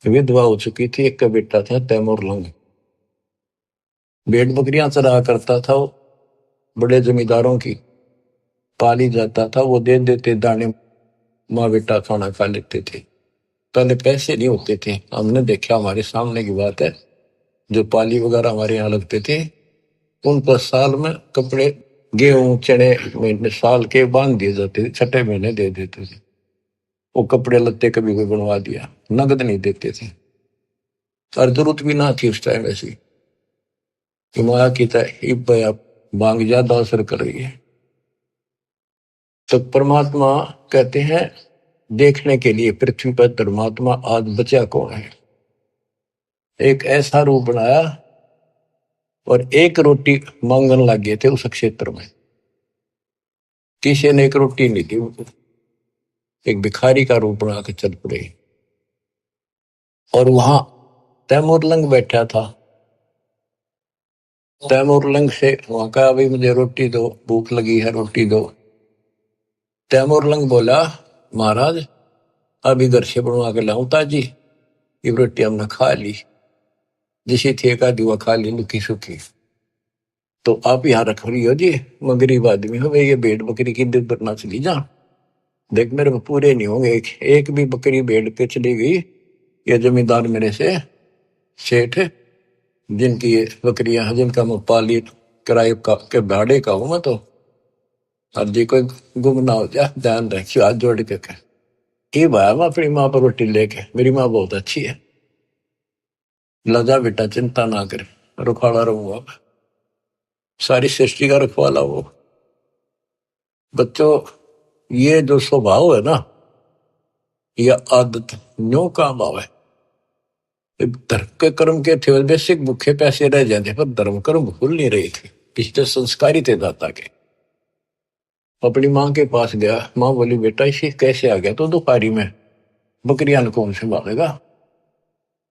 [SPEAKER 1] विधवा हो चुकी थी। एक का बेटा था तैमूरलंग, भेड़ बकरियां चरा करता था वो, बड़े जमींदारों की पाली जाता था, वो दे देते दाने, माँ बेटा खाना खा लेते थे। पहले पैसे नहीं होते थे, हमने देखा, हमारे सामने की बात है, जो पाली वगैरह हमारे यहाँ लगते थे, उन पर साल में कपड़े, गेहूं चने महीने साल के बांध दिए जाते थे, छठे महीने दे देते थे। वो कपड़े लत्ते कभी कोई बनवा दिया, नगद नहीं देते थे। और जरूरत भी ना थी उस टाइम ऐसी कि माया की तरह मांग ज्यादा असर कर रही है। तो परमात्मा कहते हैं, देखने के लिए पृथ्वी पर धर्मात्मा आज बचा कौन है। एक ऐसा रूप बनाया और एक रोटी मांगने लग गए थे उस क्षेत्र में, किसी ने एक रोटी नहीं दी उनको, एक भिखारी का रूप बना के चल पड़े। और वहां तैमूरलंग बैठा था, तैमूरलंग से वहां का, अभी मुझे रोटी दो, भूख लगी है, रोटी दो। तैमूरलंग बोला, महाराज अभी घर से बनवा के लाऊं ताजी, ये रोटी हमने खा ली, जिसी थे का दिवा खा ली लुकी सुखी, तो आप यहाँ रख रही हो जी, मैं गरीब आदमी हो, ये भेड़ बकरी की दूध बरना चली जा, देख मेरे को पूरे नहीं होंगे, एक भी बकरी भेड़ पे चली गई, ये जमींदार मेरे से सेठ, जिनकी ये बकरियां, जिनका मैं पाली किराए का के भाड़े का हूं मैं, तो अब जी कोई गुम ना हो जाए, ध्यान रखियो, हाथ जोड़ के कह। ये भाया मैं अपनी माँ पर रोटी लेके, मेरी माँ बहुत अच्छी है, लजा बेटा चिंता ना करे, रुखाड़ा रहूंगा, सारी सृष्टि का रखवाला वो। बच्चों, ये जो स्वभाव है ना, यह आदत न्यो काम आवे। धर्म के कर्म के थे बेसिक भूखे पैसे रह जाते, पर धर्म कर्म भूल नहीं रहे थे, पिछले संस्कारी थे दाता के। अपनी माँ के पास गया, माँ बोली बेटा इसी कैसे आ गया, तो दोपहरी में बकरियां कौन संभालेगा।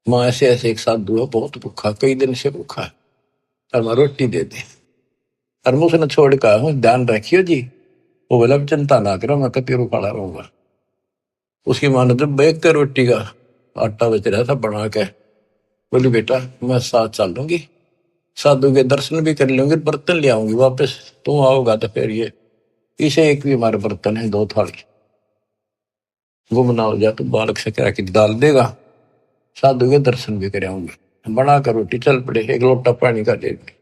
[SPEAKER 1] माँ ऐसे ऐसे एक साधु है, बहुत भूखा, कई दिन से भूखा है, और मैं रोटी दे दे। और मैं उसने छोड़ कर, ध्यान रखियो जी, वो बोला चिंता ना करो, मैं कतीरू खड़ा रहूंगा। उसकी माँ ने जब बैग के रोटी का आटा बच रहा था बना के, बोली बेटा मैं साथ चल लूंगी, साधु के दर्शन भी कर लूंगी, बर्तन ले आऊंगी वापस, तुम आओगा तो फिर ये इसे एक भी हमारे बर्तन है, दो थाली, गुम ना हो जाए तो बालक से करा के डाल देगा, साधु के दर्शन भी कर आऊंगी। बना कर रोटी चल पड़े, एक लोटा पानी का दे दी,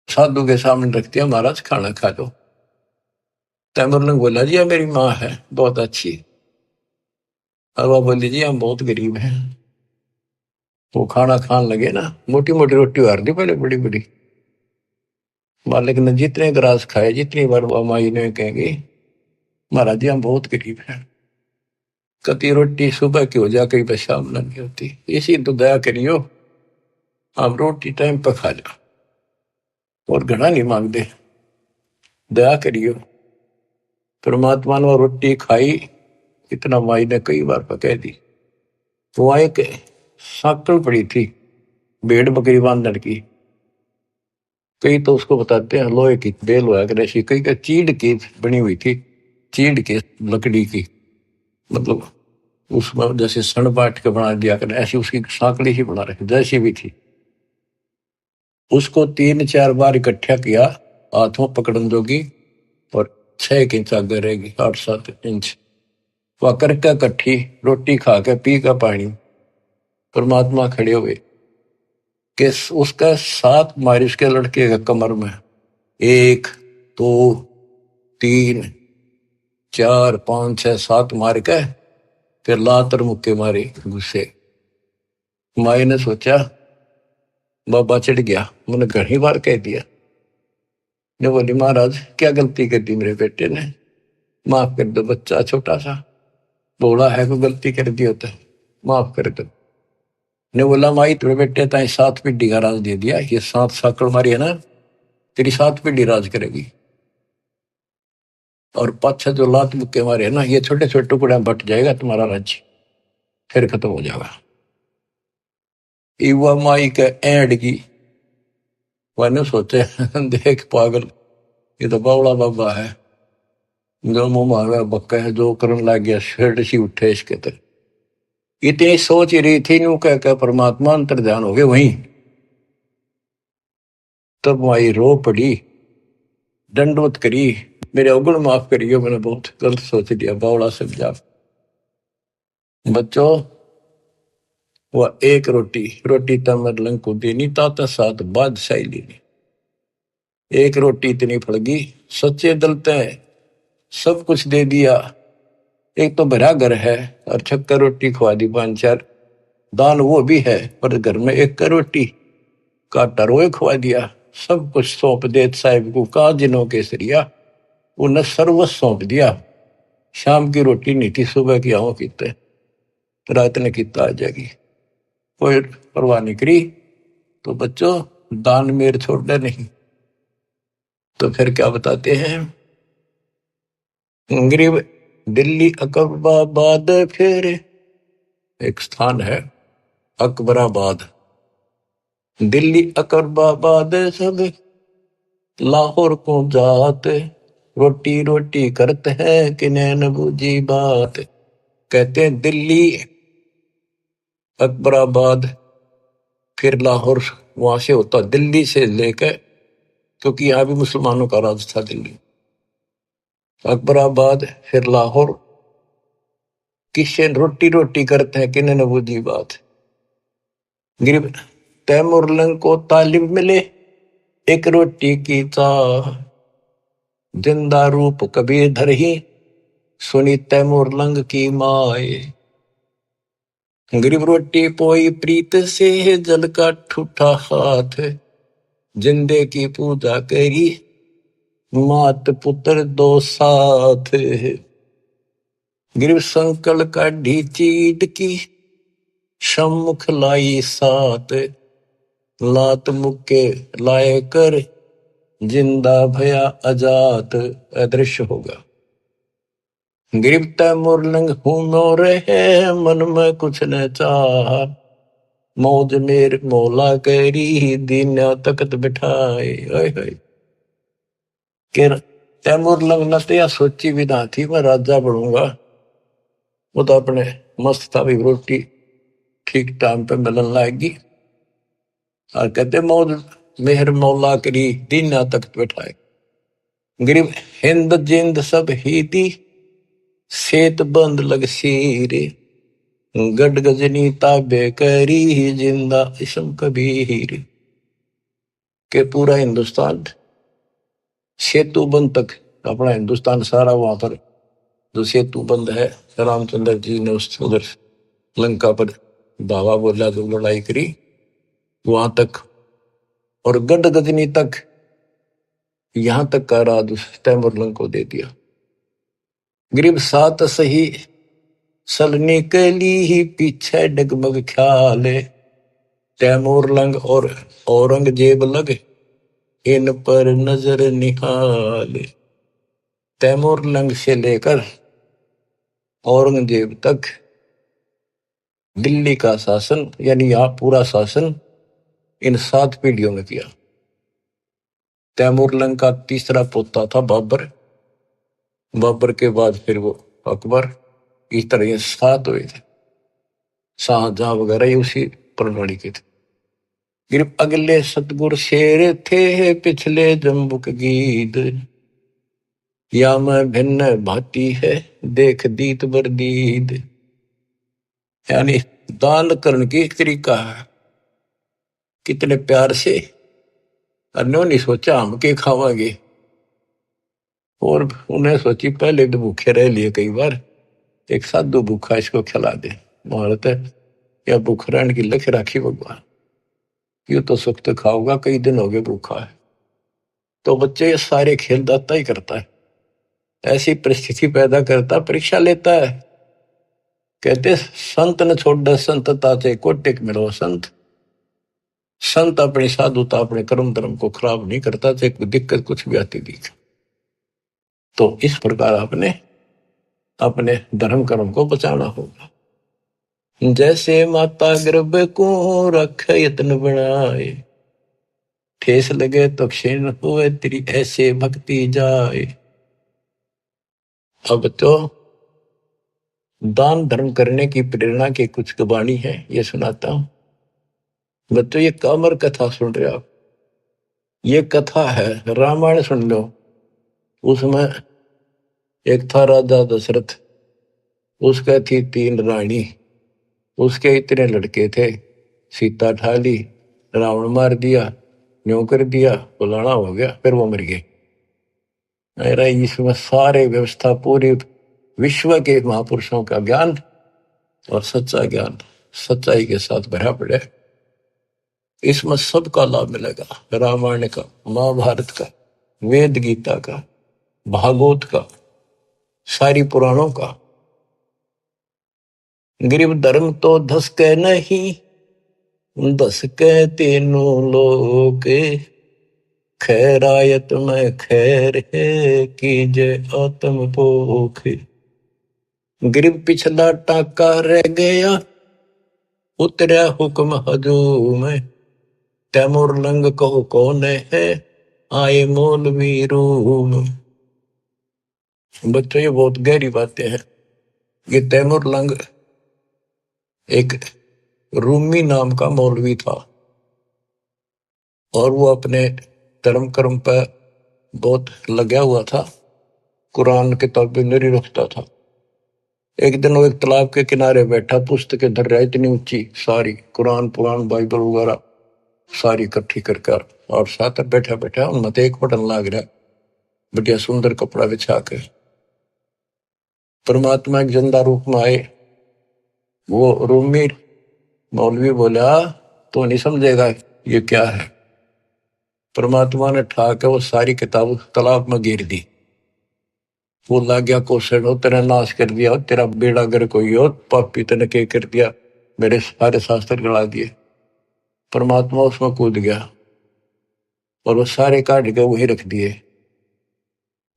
[SPEAKER 1] साधु के सामने रख दिया, महाराज खाना खा लो। तैमूर ने बोला जी मेरी माँ है बहुत अच्छी, और वह बोली जी हम बहुत गरीब हैं। वो खाना खान लगे ना, मोटी मोटी रोटी हार दी पहले, बड़ी बड़ी, मालिक ने जितने ग्रास खाए, जितनी बार माई ने कहेंगे महाराज जी हम बहुत गरीब हैं, कति रोटी सुबह की हो जा, कहीं पर शाम नहीं होती, इसी तो दया करियो, आप रोटी टाइम पर खा लो, और घना नहीं मांगते, दया करियो। परमात्मा ने रोटी खाई, इतना माई ने कई बार कह दी। तो वहां एक साकल पड़ी थी भेड़ बकरी बांधने की, कई तो उसको बताते हैं लोहे की बेल हुआ कर ऐसी, कई का चीड़ की बनी हुई थी, चीड़ की लकड़ी की, मतलब उसमें जैसे सन बांट के बना दिया कर, ऐसी उसकी साकड़ी ही बना रखी जैसी भी थी। उसको 3-4 बार इकट्ठा किया, हाथों पकड़न जोगी, और 6 इंच आगे रहेगी, 8-7 इंच, वह करके इकट्ठी रोटी खा के पी का पानी, परमात्मा खड़े हुए कि उसका 7 मारी उसके लड़के के कमर में, 1 2 3 4 5 6 7 मार के फिर लातर मुक्के मारे गुस्से। माई ने सोचा बाबा चिढ़ गया, मैंने घनी बार कह दिया, ने बोली महाराज क्या गलती कर दी मेरे बेटे ने, माफ कर दो, बच्चा छोटा सा बोला है, कोई गलती कर दी होता, माफ कर दो। ने बोला माई तेरे बेटे ताई 7 पीढ़ी का राज दे दिया, ये 7 साकड़ मारी है ना, तेरी 7 पीढ़ी राज करेगी। और पाछा जो लात मुक्के मारे है ना, ये छोटे छोटे टुकड़े बट जाएगा तुम्हारा राज्य, फिर खत्म हो जाएगा। युवा माई के एंड की मैंने सोचे देख पागल, ये तो बावड़ा बाबा है, जो मुंह मांगा बक्का है, जो करने लग गया शेड सी उठे इसके तरह। इतनी सोच ही रही थी, यूं कह परमात्मा अंतर ध्यान हो गए वहीं। तब माई रो पड़ी, दंडवत करी, मेरे अवगुण माफ करियो, मैंने बहुत गलत सोच लिया, बावड़ा समझा। बच्चों, वह एक रोटी रोटी तमर लंकु देनी ताता साथ बादशाही लेनी। एक रोटी इतनी फड़गी, सच्चे दलते सब कुछ दे दिया। एक तो भरा घर है और छक्कर रोटी खवा दी, पांच चार दान वो भी है, पर घर में एक रोटी का टरोए खवा दिया। सब कुछ सौंप दे साहिब को, का जिनों केसरिया, उन्हें सर्वस्व सौंप दिया। शाम की रोटी नहीं थी, सुबह की आओ किते, रात ने किता आ जाएगी, कोई परवाह नहीं करी। तो बच्चों, दान मेर छोड़ना नहीं। तो फिर क्या बताते हैं, गरीब दिल्ली अकबराबाद, फिर एक स्थान है अकबराबाद, दिल्ली अकबराबाद सब लाहौर को जात, रोटी रोटी करते हैं कि नैन बूझी बात। कहते हैं दिल्ली अकबराबाद फिर लाहौर, वहां से होता दिल्ली से लेकर, क्योंकि यहाँ भी मुसलमानों का राज था दिल्ली। अकबराबाद फिर लाहौर, किससे रोटी रोटी करते हैं कि नैन बूझी बात। गरीब तैमूर लंग को तालिब मिले एक रोटी की चाह, जिंदा रूप कबीर धर ही सुनी तैमूर लंग की माए। गरीब रोटी पोई प्रीत से जल का ठूठा हाथ, जिंदे की पूजा करी मात पुत्र दो साथ। गरीब संकल का ढीचीड की सम्मुख लाई सात, लात मुक्के लाए कर जिंदा भया अजात, अदृश्य होगा। गिरफ्त मुरलंग हूं मोरे है, मन में कुछ न चाह, मौज मेर मौला करी दीन्या तकत बिठाए। तैमूर लंग न तो यह सोची भी ना थी मैं राजा बनूंगा, वो तो अपने मस्त था भी, रोटी ठीक टाइम पे मिलन लाएगी। और कहते मौज मेहर मौला करी दीन्या तकत बिठाए। गरीब हिंद जिंद सब ही दी सेत बंद लग सीरे, गड गजनी ताबे करी जिंदा इसम कबीर। के पूरा हिंदुस्तान सेतु बंद तक, अपना हिंदुस्तान सारा वहां पर जो सेतु बंद है, रामचंद्र जी ने उस उधर लंका पर धावा बोला, जो लड़ाई करी वहां तक, और गड गजनी तक, यहां तक का राज तैमूर लंग को दे दिया। गरीब सात सही सलनी के लिए पीछे डगमग ख्याल, तैमूर लंग और औरंगजेब लग इन पर नजर निहाल। तैमूर लंग से लेकर औरंगजेब तक दिल्ली का शासन, यानी यहाँ पूरा शासन इन 7 पीढ़ियों में किया। तैमूर लंग का तीसरा पोता था बाबर, बाबर के बाद फिर वो अकबर, इस तरह ये 7 हुए थे। शाहजहां वगैरह ये उसी प्रणाली के थे। फिर अगले सतगुर शेर थे पिछले जम्बुक गीत, या मैं भिन्न भाती है देख दीत बरदीद। यानी दान करने की एक तरीका है, कितने प्यार से, नहीं सोचा हम के खावांगे, और उन्हें सोची पहले तो भूखे रह लिए कई बार, एक साधु भूखा इसको खिला दे, भारत है या भूख रहने की लख राखी भगवान, यू तो सुख तो खाओगा, कई दिन हो गए भूखा है। तो बच्चे ये सारे खेल दाता ही करता है, ऐसी परिस्थिति पैदा करता, परीक्षा लेता है। कहते संत न छोड़ संतता से कोटिक मिलो संत, संत अपनी साधुता अपने कर्म धर्म को खराब नहीं करता, चाहे कोई दिक्कत कुछ भी आती दिखे। तो इस प्रकार आपने अपने धर्म कर्म को बचाना होगा। जैसे माता गर्भ को रख यत्न बनाए, ठेस लगे तो क्षीण हुए तेरी ऐसे भक्ति जाए। अब तो दान धर्म करने की प्रेरणा की कुछ वाणी है, ये सुनाता हूं। बच्चों ये कामर कथा सुन रहे हो आप, ये कथा है, रामायण सुन लो। उसमें एक था राजा दशरथ, उसका थी 3 रानी, उसके इतने लड़के थे, सीता ठाली, रावण मार दिया, न्यों कर दिया, फलाना हो गया, फिर वो मर गए। अरे इसमें सारे व्यवस्था पूरी विश्व के महापुरुषों का ज्ञान और सच्चा ज्ञान सच्चाई के साथ भरा पड़े। इसमें सबका लाभ मिलेगा, रामायण का, महाभारत का, वेद गीता का, भागवत का, सारी पुराणों का। गरीब धर्म तो धस के नहीं, धस के तीनों लोग, खैरायत में खैर है कीजे आत्म भोग। गरीब पिछला टाका रह गया, उतरा हुक्म हजूम, तैमूर लंग कहो कौन है, आए मौलवी रूम। बच्चों ये बहुत गहरी बातें हैं। ये तैमूर लंग एक रूमी नाम का मौलवी था और वो अपने धर्म कर्म पर बहुत लगा हुआ था, कुरान किताबें नहीं रखता था। एक दिन वो एक तालाब के किनारे बैठा, पुस्तकें धर रहा, इतनी ऊंची सारी, कुरान पुराण बाइबल वगैरह सारी इकट्ठी कर और साथ बैठा बैठा उनमें एक बटन लाग रहा, बढ़िया सुंदर कपड़ा बिछा के परमात्मा एक जिंदा रूप में आए। वो रूमी मौलवी बोला, तो नहीं समझेगा ये क्या है। परमात्मा ने ठाके वो सारी किताब तालाब में गिर दी। वो लग गया कोसड़, हो तेरा नाश कर दिया, तेरा बेड़ा गर कोई और पापी तने के कर दिया, मेरे सारे शास्त्र गला दिए। परमात्मा उसमें कूद गया और वो सारे काट के वही रख दिए।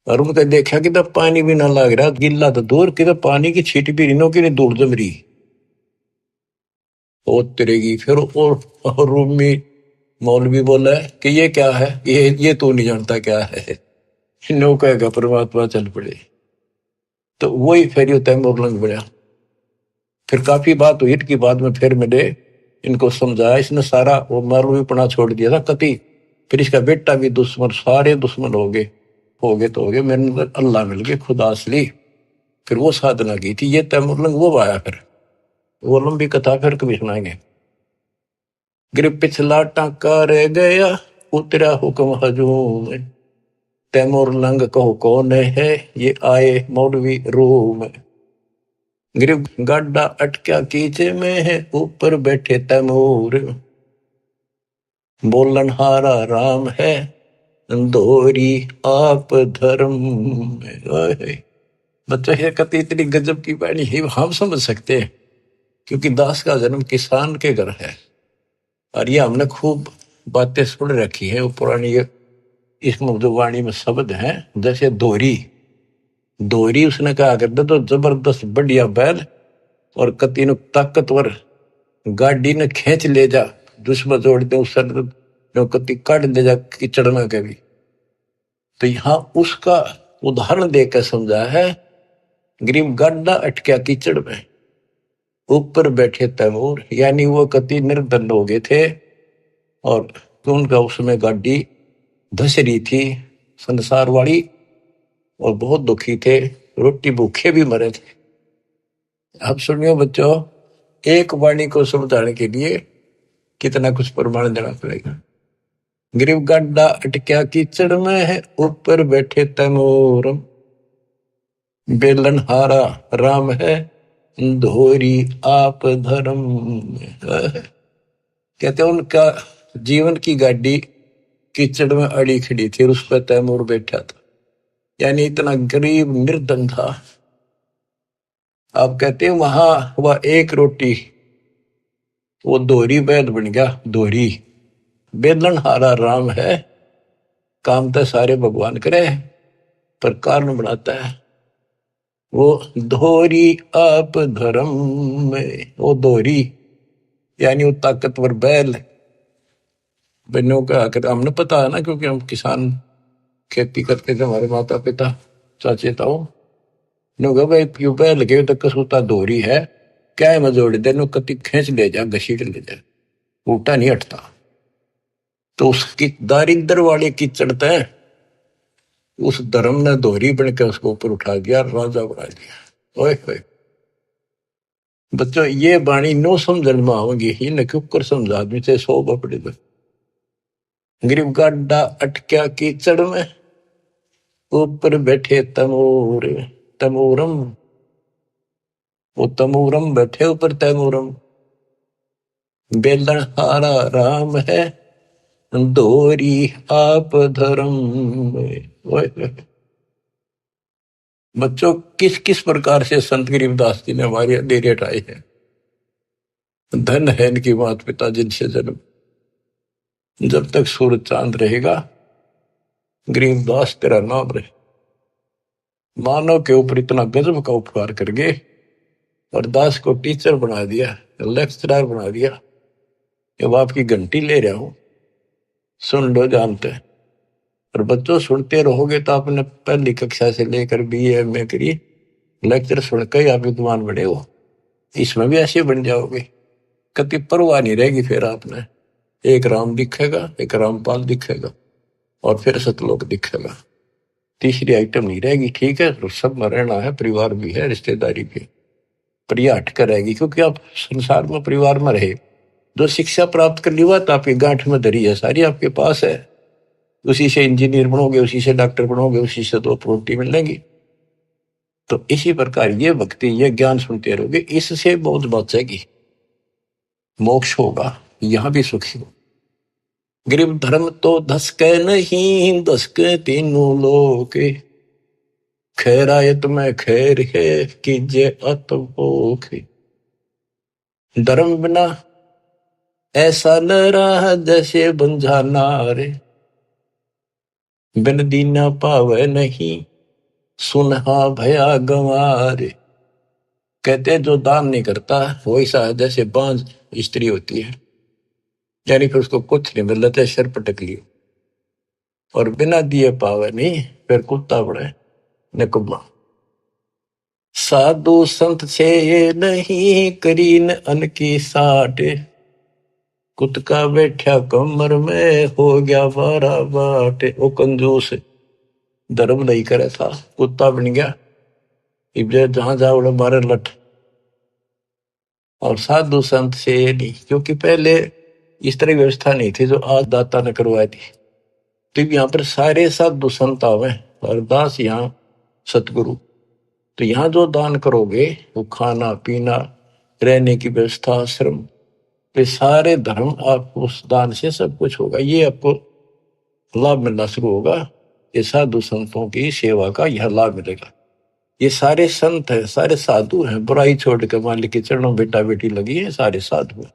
[SPEAKER 1] और उनका देखा कि तब पानी भी ना लग रहा, गिल्ला तो दूर की, पानी की छीट भी रिनो की दूर जम रही वो तिरेगी। फिर और रूम में मौलवी बोला कि ये क्या है, ये तो नहीं जानता क्या है। नो कहेगा परमात्मा चल पड़े। तो वही फिर तैमूर लंग बढ़ा। फिर काफी बात हुई कि बाद में फिर मिले, इनको समझाया, इसने सारा वो मौलवीपना छोड़ दिया था कति। फिर इसका बेटा भी दुश्मन, सारे दुश्मन हो गए तो हो गए, मेरे अंदर अल्लाह मिल गए, खुदा असली। फिर वो साधना की थी, ये तैमूर लंग वो आया। फिर वो लंबी कथा फिर कभी सुनाएंगे। गिर पिछला टाका रह गया, उतरा हुक्म हजूम, तैमूर लंग कहो कौन है, ये आए मौलवी रूम। गिर गाडा अटक्या कीचे में है, ऊपर बैठे तैमूर, बोलन हारा राम है, दोहरी आप धर्म। बच्चों ये कति इतनी गजब की बाणी है, हम समझ सकते हैं क्योंकि दास का जन्म किसान के घर है। और ये हमने खूब बातें सुन रखी है, वो पुरानी इस वाणी में शब्द हैं, जैसे दोहरी उसने कहा करते तो जबरदस्त बढ़िया बैल और कति न ताकतवर गाड़ी ने खींच ले जा, दुश्मन जोड़ते उस कति काट ले जा कीचड़ में कभी। तो यहाँ उसका उदाहरण देकर समझा है, गरीब गाड्डा अटक्या कीचड़ में, ऊपर बैठे तैमूर, यानी वो कति निर्धन हो गए थे और उनका उसमें गाड़ी धस रही थी संसार वाली, और बहुत दुखी थे, रोटी भूखे भी मरे थे। अब सुनियो बच्चों, एक वाणी को समझाने के लिए कितना कुछ प्रमाण देना पड़ेगा। गरीब गाड्डा अटक्या कीचड़ में है, ऊपर बैठे तैमूर, बेलन हारा राम है, धोरी आप धर्म। कहते उनका जीवन की गाड़ी कीचड़ में अड़ी खड़ी थी, उस पर तैमूर बैठा था, यानी इतना गरीब निर्धन था। आप कहते हैं वहां वह एक रोटी, वो दोहरी बैल बन गया। दोहरी बेलन हारा राम है, काम तो सारे भगवान करे, पर कारण बनाता है वो धोरी आप धर्म में। वो धोरी यानी वो ताकतवर बैल। बहनों का हमने पता है ना, क्योंकि हम किसान खेती करते थे, हमारे माता पिता चाचे ताऊ नो भाई क्यों बैल के तो कसूता धोरी है, क्या है मजोड़ दे नो कति खींच ले जा, घसीट ले जा, उल्टा नहीं हटता। तो उसकी दारिद्र वाले की चढ़ता है, उस धर्म ने दोहरी बन के उसको ऊपर उठा दिया, राजा बना दिया। ओए होए बच्चों, ये बाणी नो समझन में आओगी, इन्हें क्यों कर समझा आदमी से 100 बपड़े दो। गरीब गाड्डा अटक्या कीचड़ में, ऊपर बैठे तमोर तमोरम। वो तमोरम बैठे ऊपर तैमोरम, बेलन हारा राम है, दोरी आप धर्म में। ओए होए बच्चों, किस किस प्रकार से संत गरीबदास जी ने हमारी अंधेरी हटाई है। धन है इनकी माता पिता जिनसे जन्म, जब तक सूरज चांद रहेगा गरीबदास तेरा नाम रहे। मानव के ऊपर इतना गजब का उपकार कर गए और दास को टीचर बना दिया, लेक्चरर बना दिया। जब आपकी घंटी ले रहा हूं, सुन लो जानते हैं। और बच्चों सुनते रहोगे तो आपने पहली कक्षा से लेकर BA MA करी, लेक्चर सुनकर ही आप विद्वान बने हो, इसमें भी ऐसे बन जाओगे। कति परवाह नहीं रहेगी फिर आपने। एक राम दिखेगा, एक रामपाल दिखेगा और फिर सतलोक दिखेगा, तीसरी आइटम नहीं रहेगी। ठीक है, सब में रहना है, परिवार भी है, रिश्तेदारी भी है, पर यह हटकर रहेगी, क्योंकि आप संसार में परिवार में रहे। जो शिक्षा प्राप्त कर ली बात आपकी गांठ में धरी है, सारी आपके पास है। उसी से इंजीनियर बनोगे, उसी से डॉक्टर बनोगे, उसी से 2 रोटी मिलेंगी। तो इसी प्रकार ये भक्ति, ये ज्ञान सुनते रहोगे, इससे बहुत बचेगी, मोक्ष होगा, यहां भी सुखी हो। गरीब धर्म तो धसके नहीं, धसके तीनों लोग, खैरायत में खैर है, कीजिए अतभोग। धर्म बिना ऐसा न रहा जैसे बंझा नारे, बिन दीना पावे नहीं, सुनहा भया गंवारे। कहते हैं जो दान नहीं करता वो ऐसा है जैसे बांझ स्त्री होती है, यानी फिर उसको कुछ नहीं मिल रहा, सिर पटक लियो। और बिना दिए पावे नहीं, फिर कुत्ता पड़े निकुम्मा। साधु संत से ये नहीं, करीन अन की साठ, कुत्ता बैठा कमर में, हो गया 12 बाट। वो कंजूस धर्म नहीं करे था, कुत्ता बन गया, इब्जे जहां जाओ मारे लठ। और साधु संत से ये नहीं, क्योंकि पहले इस तरह व्यवस्था नहीं थी जो आज दाता ने करवाई थी। तो यहाँ पर सारे साधु संत आवे और दास यहाँ सतगुरु। तो यहाँ जो दान करोगे वो खाना पीना, रहने की व्यवस्था, आश्रम, ये सारे धर्म आप उस दान से सब कुछ होगा। ये आपको लाभ मिलना शुरू होगा, ये साधु संतों की सेवा का यह लाभ मिलेगा। ये सारे संत है, सारे साधु हैं, बुराई छोड़ के मालिक के चरणों बेटा बेटी लगी है, सारे साधु हैं।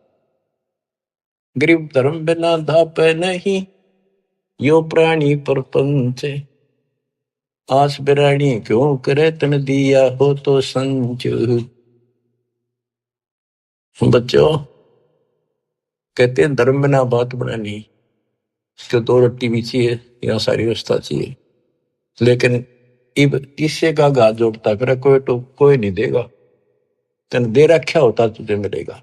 [SPEAKER 1] गरीब धर्म बिना धाप नहीं, यो प्राणी परपंच, आस बिरानी क्यों करे तन दिया हो तो संच। बच्चों कहते हैं धर्म बिना बात बनानी, तो 2 रोटी भी चाहिए, यहाँ सारी व्यवस्था चाहिए, लेकिन इब किससे का घात जोड़ता फिर कोई, तो कोई नहीं देगा, तेन दे रखा होता तुझे मिलेगा।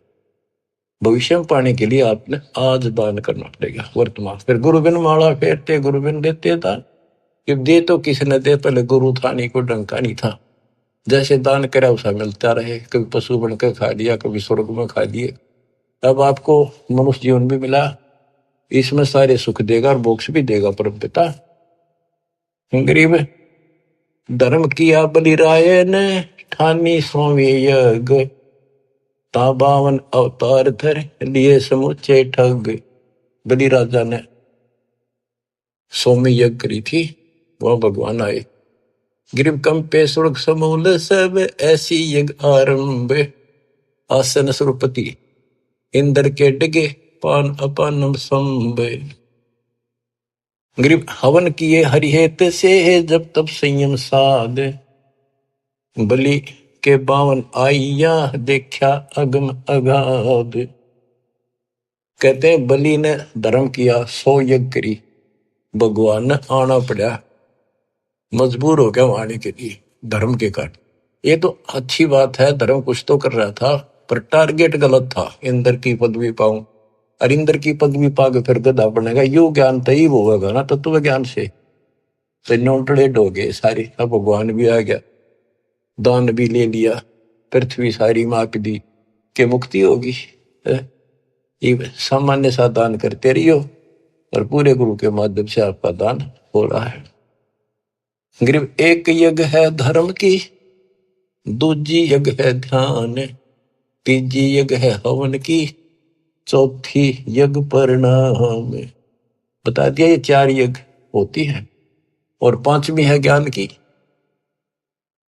[SPEAKER 1] भविष्य में पाने के लिए आपने आज दान करना पड़ेगा वर्तमान। फिर गुरु बिन माला फेरते, गुरु बिन देते दान। जब दे तो किसी ने दे, पहले गुरु था नहीं, कोई डंका नहीं था, जैसे दान करा उसा मिलता रहे। कभी पशु बनकर खा लिया, कभी स्वर्ग में खा लिए, अब आपको मनुष्य जीवन भी मिला, इसमें सारे सुख देगा और मोक्ष भी देगा परम पिता। गरीब धर्म किया बलिराय ने, ठानी स्वामी यज्ञ, ता 52 अवतार धर लिए समुचे ठग। बलि राजा ने सोमी यज्ञ करी थी, वह भगवान आए। गरीब कंपे स्वर्ग समूल सब, ऐसी यज्ञ आरंभ, आसन सुरपति इंद्र के डगे, पान अपानम संभ। गरीब हवन किए हरिहेत से जब तब संयम साध, बलि के बावन आइया देखा अगम अगाध। कहते हैं बलि ने धर्म किया 100 यज्ञ करी, भगवान ने आना पड़ा, मजबूर हो गया आने के लिए धर्म के कारण। ये तो अच्छी बात है, धर्म कुछ तो कर रहा था, पर टारगेट गलत था। इंद्र की पदवी पाऊं, और इंद्र की पदवी पाके फिर गधा बनेगा, यो ज्ञान तय होगा ना तत्व ज्ञान से। तो नोटड़ेड हो गए सारी, अब भगवान भी आ गया, दान भी ले लिया, पृथ्वी सारी माप दी कि मुक्ति होगी। ये सामान्य सा दान करते रहियो और पूरे गुरु के माध्यम से आपका दान हो रहा है। गरीब एक यज्ञ है धर्म की, दूजी यज्ञ है ध्यान, तीजी यज्ञ है हवन की, चौथी यज्ञ परिणाम। बता दिया ये 4 यज्ञ होती है, और 5वीं है ज्ञान की।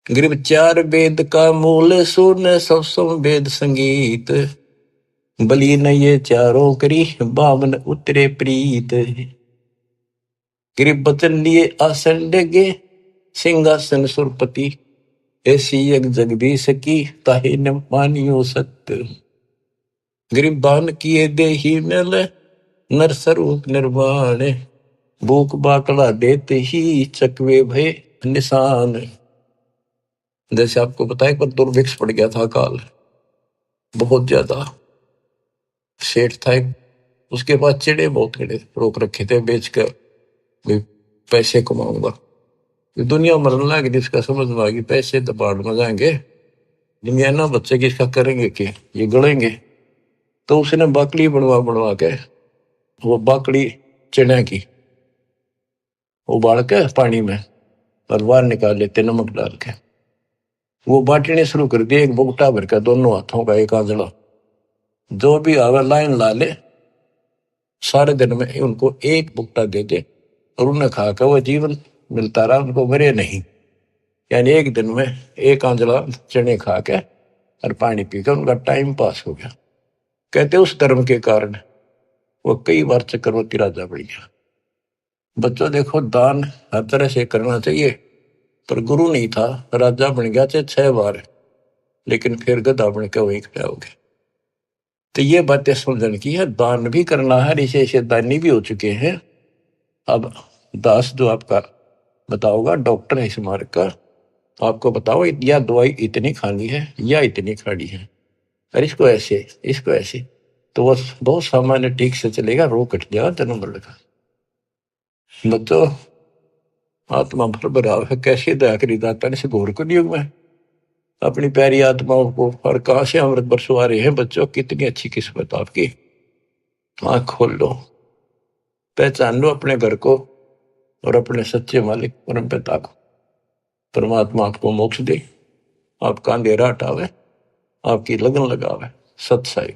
[SPEAKER 1] गरीब 4 वेद का मूल सुन, सब वेद संगीत, बलि न ये चारों करी, 52 उतरे प्रीत। गरीब बचन लिए आसन डेगे, सिंहासन सुरपति, ऐसी यज्ञ जग भी सकी, ताहे न मानियो सत्य। गरीब दान किए देही मिल, नर स्वरूप निर्वाण, भूख बाकड़ा देते ही चकवे भय निशान। जैसे आपको बताया पर दुर्भिक्ष पड़ गया था काल, बहुत ज्यादा। सेठ था एक, उसके पास चिड़े बहुत खड़े रोक रखे थे बेच कर, भी पैसे कमाऊंगा। दुनिया मरने लगी, जिसका समझ में आ गई पैसे तो बाढ़ में जाएंगे, दुनिया ना बच्चे की इसका करेंगे कि ये गड़ेंगे। तो उसने बाकड़ी बनवा बनवा के, वो बाकड़ी चिड़े की उबाल के पानी में और बाहर निकाल लेते नमक डाल के, वो बांटने शुरू कर दिए, एक बुगटा भर का दोनों हाथों का एक आंजला, जो भी आवे लाइन ला ले, सारे दिन में उनको एक बुगटा दे दे, और उन्हें खाकर वो जीवन मिलता रहा, उनको मरे नहीं। यानी एक दिन में एक आंजला चने खा के और पानी पीकर उनका टाइम पास हो गया। कहते उस धर्म के कारण वो कई बार चक्रवर्ती राजा बन गया। बच्चों देखो, दान हर तरह से करना चाहिए, पर गुरु नहीं था, राजा बन गया चाहे 6 बार, लेकिन फिर गधा बन के वही खड़ा हो गया। तो ये बातें समझने की है, दान भी करना है, ऐसे दानी भी हो चुके हैं। अब दास जो आपका बताओगा, डॉक्टर है इस मार्ग का, तो आपको बताओ या दवाई इतनी खानी है या इतनी खानी है, और इसको ऐसे इसको ऐसे, तो वो बहुत सामान्य ठीक से चलेगा, रोग कट जाएगा जन्म मरण का। बच्चों, आत्मा भर भराव है, कैसे दया करी दाता ने, घोर को युग में अपनी प्यारी आत्माओं को, और कहां से अमृत बरसवा रहे हैं। बच्चों, कितनी अच्छी किस्मत आपकी। आंख खोल लो, पहचान लो अपने घर को और अपने सच्चे मालिक परम पिता को। परमात्मा आपको मोक्ष दे, आपका अंधेरा हटावे, आपकी लगन लगावे। सत्साई।